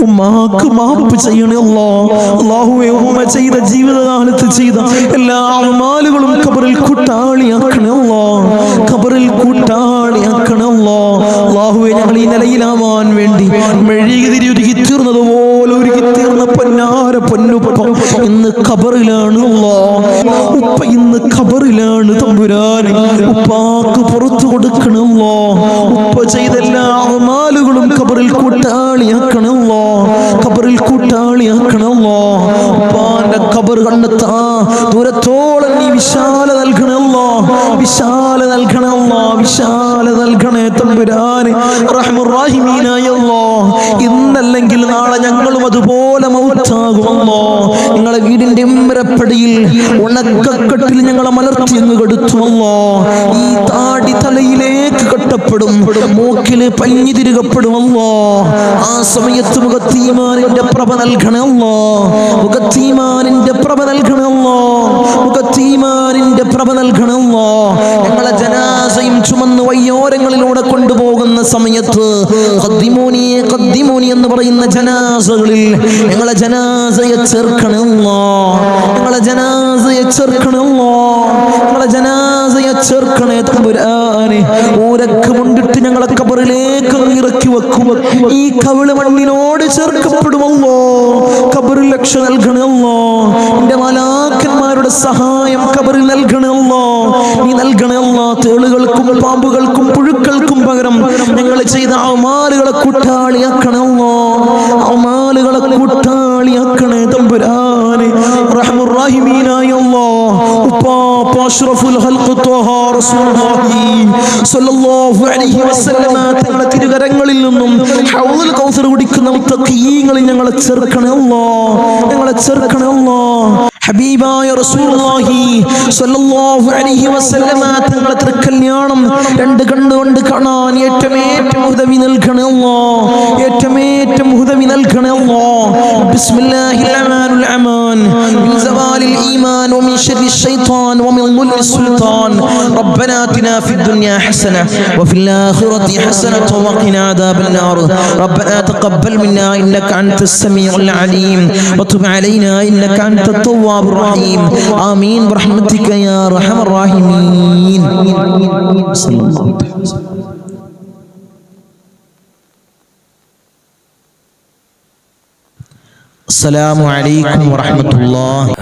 ഉമ്മാക്ക് മാപ്പ് ചെയ്യണേ അല്ലാഹ്. അല്ലാഹുവേ ഉമ്മ ചെയ്ത ജീവിതകാലത്ത് ചെയ്ത എല്ലാ അമാലുകളും ഖബറിൽ കൂട്ടാളിയാക്കണേ അല്ലാഹ്. ഖബറിൽ കൂട്ടാളിയാക്കണേ അല്ലാഹ്. അല്ലാഹുവേ ഞങ്ങൾ ഈ നിലയിലാവാൻ വേണ്ടി മെഴുകുതിരി ഒരുക്കി തീർന്നതുപോലെ ഒരുക്കി തീർന്ന പൊന്നാര പൊന്നുപ്പ ഇന്ന് ഖബറിലാണ് അല്ലാഹ്. ഉപ്പ ഇന്ന് ഖബറിലാണ് തമ്പുരാനെ. ഉപ്പാക്ക് പുറത്തു കൊടുക്കണേ അല്ലാഹ്. ഉപ്പ ചെയ്ത എല്ലാ അമാലുകളും ഖബറിൽ കൂട്ടാളിയാക്കണേ അല്ലാഹ്. ഖബറിൽ കൂട്ടാളിയാക്കണേ അല്ലാഹ്. ഉപ്പാന്റെ ഖബർ കണ്ടെത്താ ദൂരത്തോളം നീ വിശാല നൽകണേ അല്ലാഹ്. വിശാല നൽകണേ അല്ലാഹ്. വിശാല നൽകണേ തമ്പുരാനെ. റഹ്മുർ റഹീമീനായ അല്ലാഹ്. ഇന്നല്ലെങ്കിൽ നാളെ ഞങ്ങളും അതുപോലെ മൗത്താകും അല്ലാഹ്. നിങ്ങളെ വീടിന്റെ ഇമ്പരപ്പടിയിൽ ഉണക്കക്കെട്ടിൽ ഞങ്ങളെ മലർത്തി അങ്ങ് കെടുത്തു അല്ലാഹ്. ഈ താടി തലയിലേക്ക് കെട്ടപ്പെടും, മൂക്കില് പഞ്ഞി തിരുകപ്പെടും അല്ലാഹ്. ആ സമയത്ത് മുഖത്തീമാനിന്റെ പ്രഭ നൽകണേ അല്ലാഹ്. മുഖത്തീമാനിന്റെ പ്രഭ നൽകണേ അല്ലാഹ്. മുഖത്തീമാനിന്റെ പ്രഭ നൽകണേ അല്ലാഹ്. ഞങ്ങളെ ജനാസയും ചുമന്ന് വയ്യോരങ്ങളിലൂടെ കൊണ്ടുപോകുന്ന സമയത്ത് ഖദ്ദിമൂനി ഖദ്ദിമൂനി എന്ന് പറയുന്ന ജനാസകളിൽ ഞങ്ങളെ ജനാസയെ ചേർക്കണേ അല്ലാഹ്. ഞങ്ങളെ ജനാസയെ ചേർക്കണേ അല്ലാഹ്. ഞങ്ങളെ ജനാസയെ ചേർക്കണേ തമ്പുരാനെ. ഊരക്ക് മുണ്ടിട്ട് ഞങ്ങളെ ഖബറിലേക്ക് ഇറക്കി വെക്കും. ഈ കവിള് മണ്ണിനോട് ചേർക്കപ്പെടുമല്ലോ. ഖബറിൽ രക്ഷ നൽകണേ അല്ലാഹ്. നിന്റെ മലാക്കന്മാരുടെ സഹായം ഖബറിൽ നൽകണേ അല്ലാഹ്. നീ നൽകണേ അല്ലാഹ്. തേളുകൾക്കും പാമ്പുകൾക്കും പുഴുക്കൾക്കും പകരം ഞങ്ങൾ ചെയ്ത അമാലുകളെ കൂട്ടാളിയാക്കണേ അല്ലാഹ്. അമാലുകളെ കൂട്ടാളിയാക്കണേ തമ്പുരാനെ. റഹ്മുർ റഹീമീനായ അല്ലാഹ്. ഉപ്പാപ്പ അഷ്റഫുൽ ഖൽഖ് ത്വഹ റസൂലുള്ളാഹി സ്വല്ലല്ലാഹു അലൈഹി വസല്ലമ തങ്ങളുടെ തിരുകരങ്ങളിൽ നിന്നും ഹൗദുൽ കൗസർ കുടിക്കുന്ന മുത്തഖീങ്ങളിൽ ഞങ്ങളെ ചേർക്കണേ അല്ലാഹ്. ഞങ്ങളെ ചേർക്കണേ അല്ലാഹ്. ഹബീബായ റസൂലുള്ളാഹി സ്വല്ലല്ലാഹു അലൈഹി വസല്ലമ തങ്ങളുടെ തിരുക്കല്യാണം 2 കണ്ണുകൊണ്ട് കാണാൻ ഏറ്റവും ഉദവി നൽകണേ അല്ലാഹ്. ഏറ്റവും ഉദവി നൽകണേ അല്ലാഹ്. ബിസ്മില്ലാഹിർ റഹ്മാനിർ റഹീം. മിൻ സവാലിൽ ഈമാൻ വമിൻ ശർരിശ് ശൈത്താൻ വമിൻ ദുൽമിസ് സുൽത്താൻ. റബ്ബനാ ആതിനാ ഫിദ് ദുനിയാ ഹസന വഫിൽ ആഖിറതി ഹസനത വഖിനാ അദാബൻ നാർ. റബ്ബനാ തഖബ്ബൽ മിന്നാ ഇന്നക അൻതസ് സമീഉൽ അലീം വതുബ് അലൈനാ ഇന്നക അൻതത് തവ്വാബുർ റഹീം. ആമീൻ ബിറഹ്മതിക യാ അർഹമർ റഹീമീൻ. സല്ലല്ലാഹു അലൈഹി വസല്ലം. അസ്സലാമു അലൈക്കും വറഹ്മത്തുള്ളാഹി.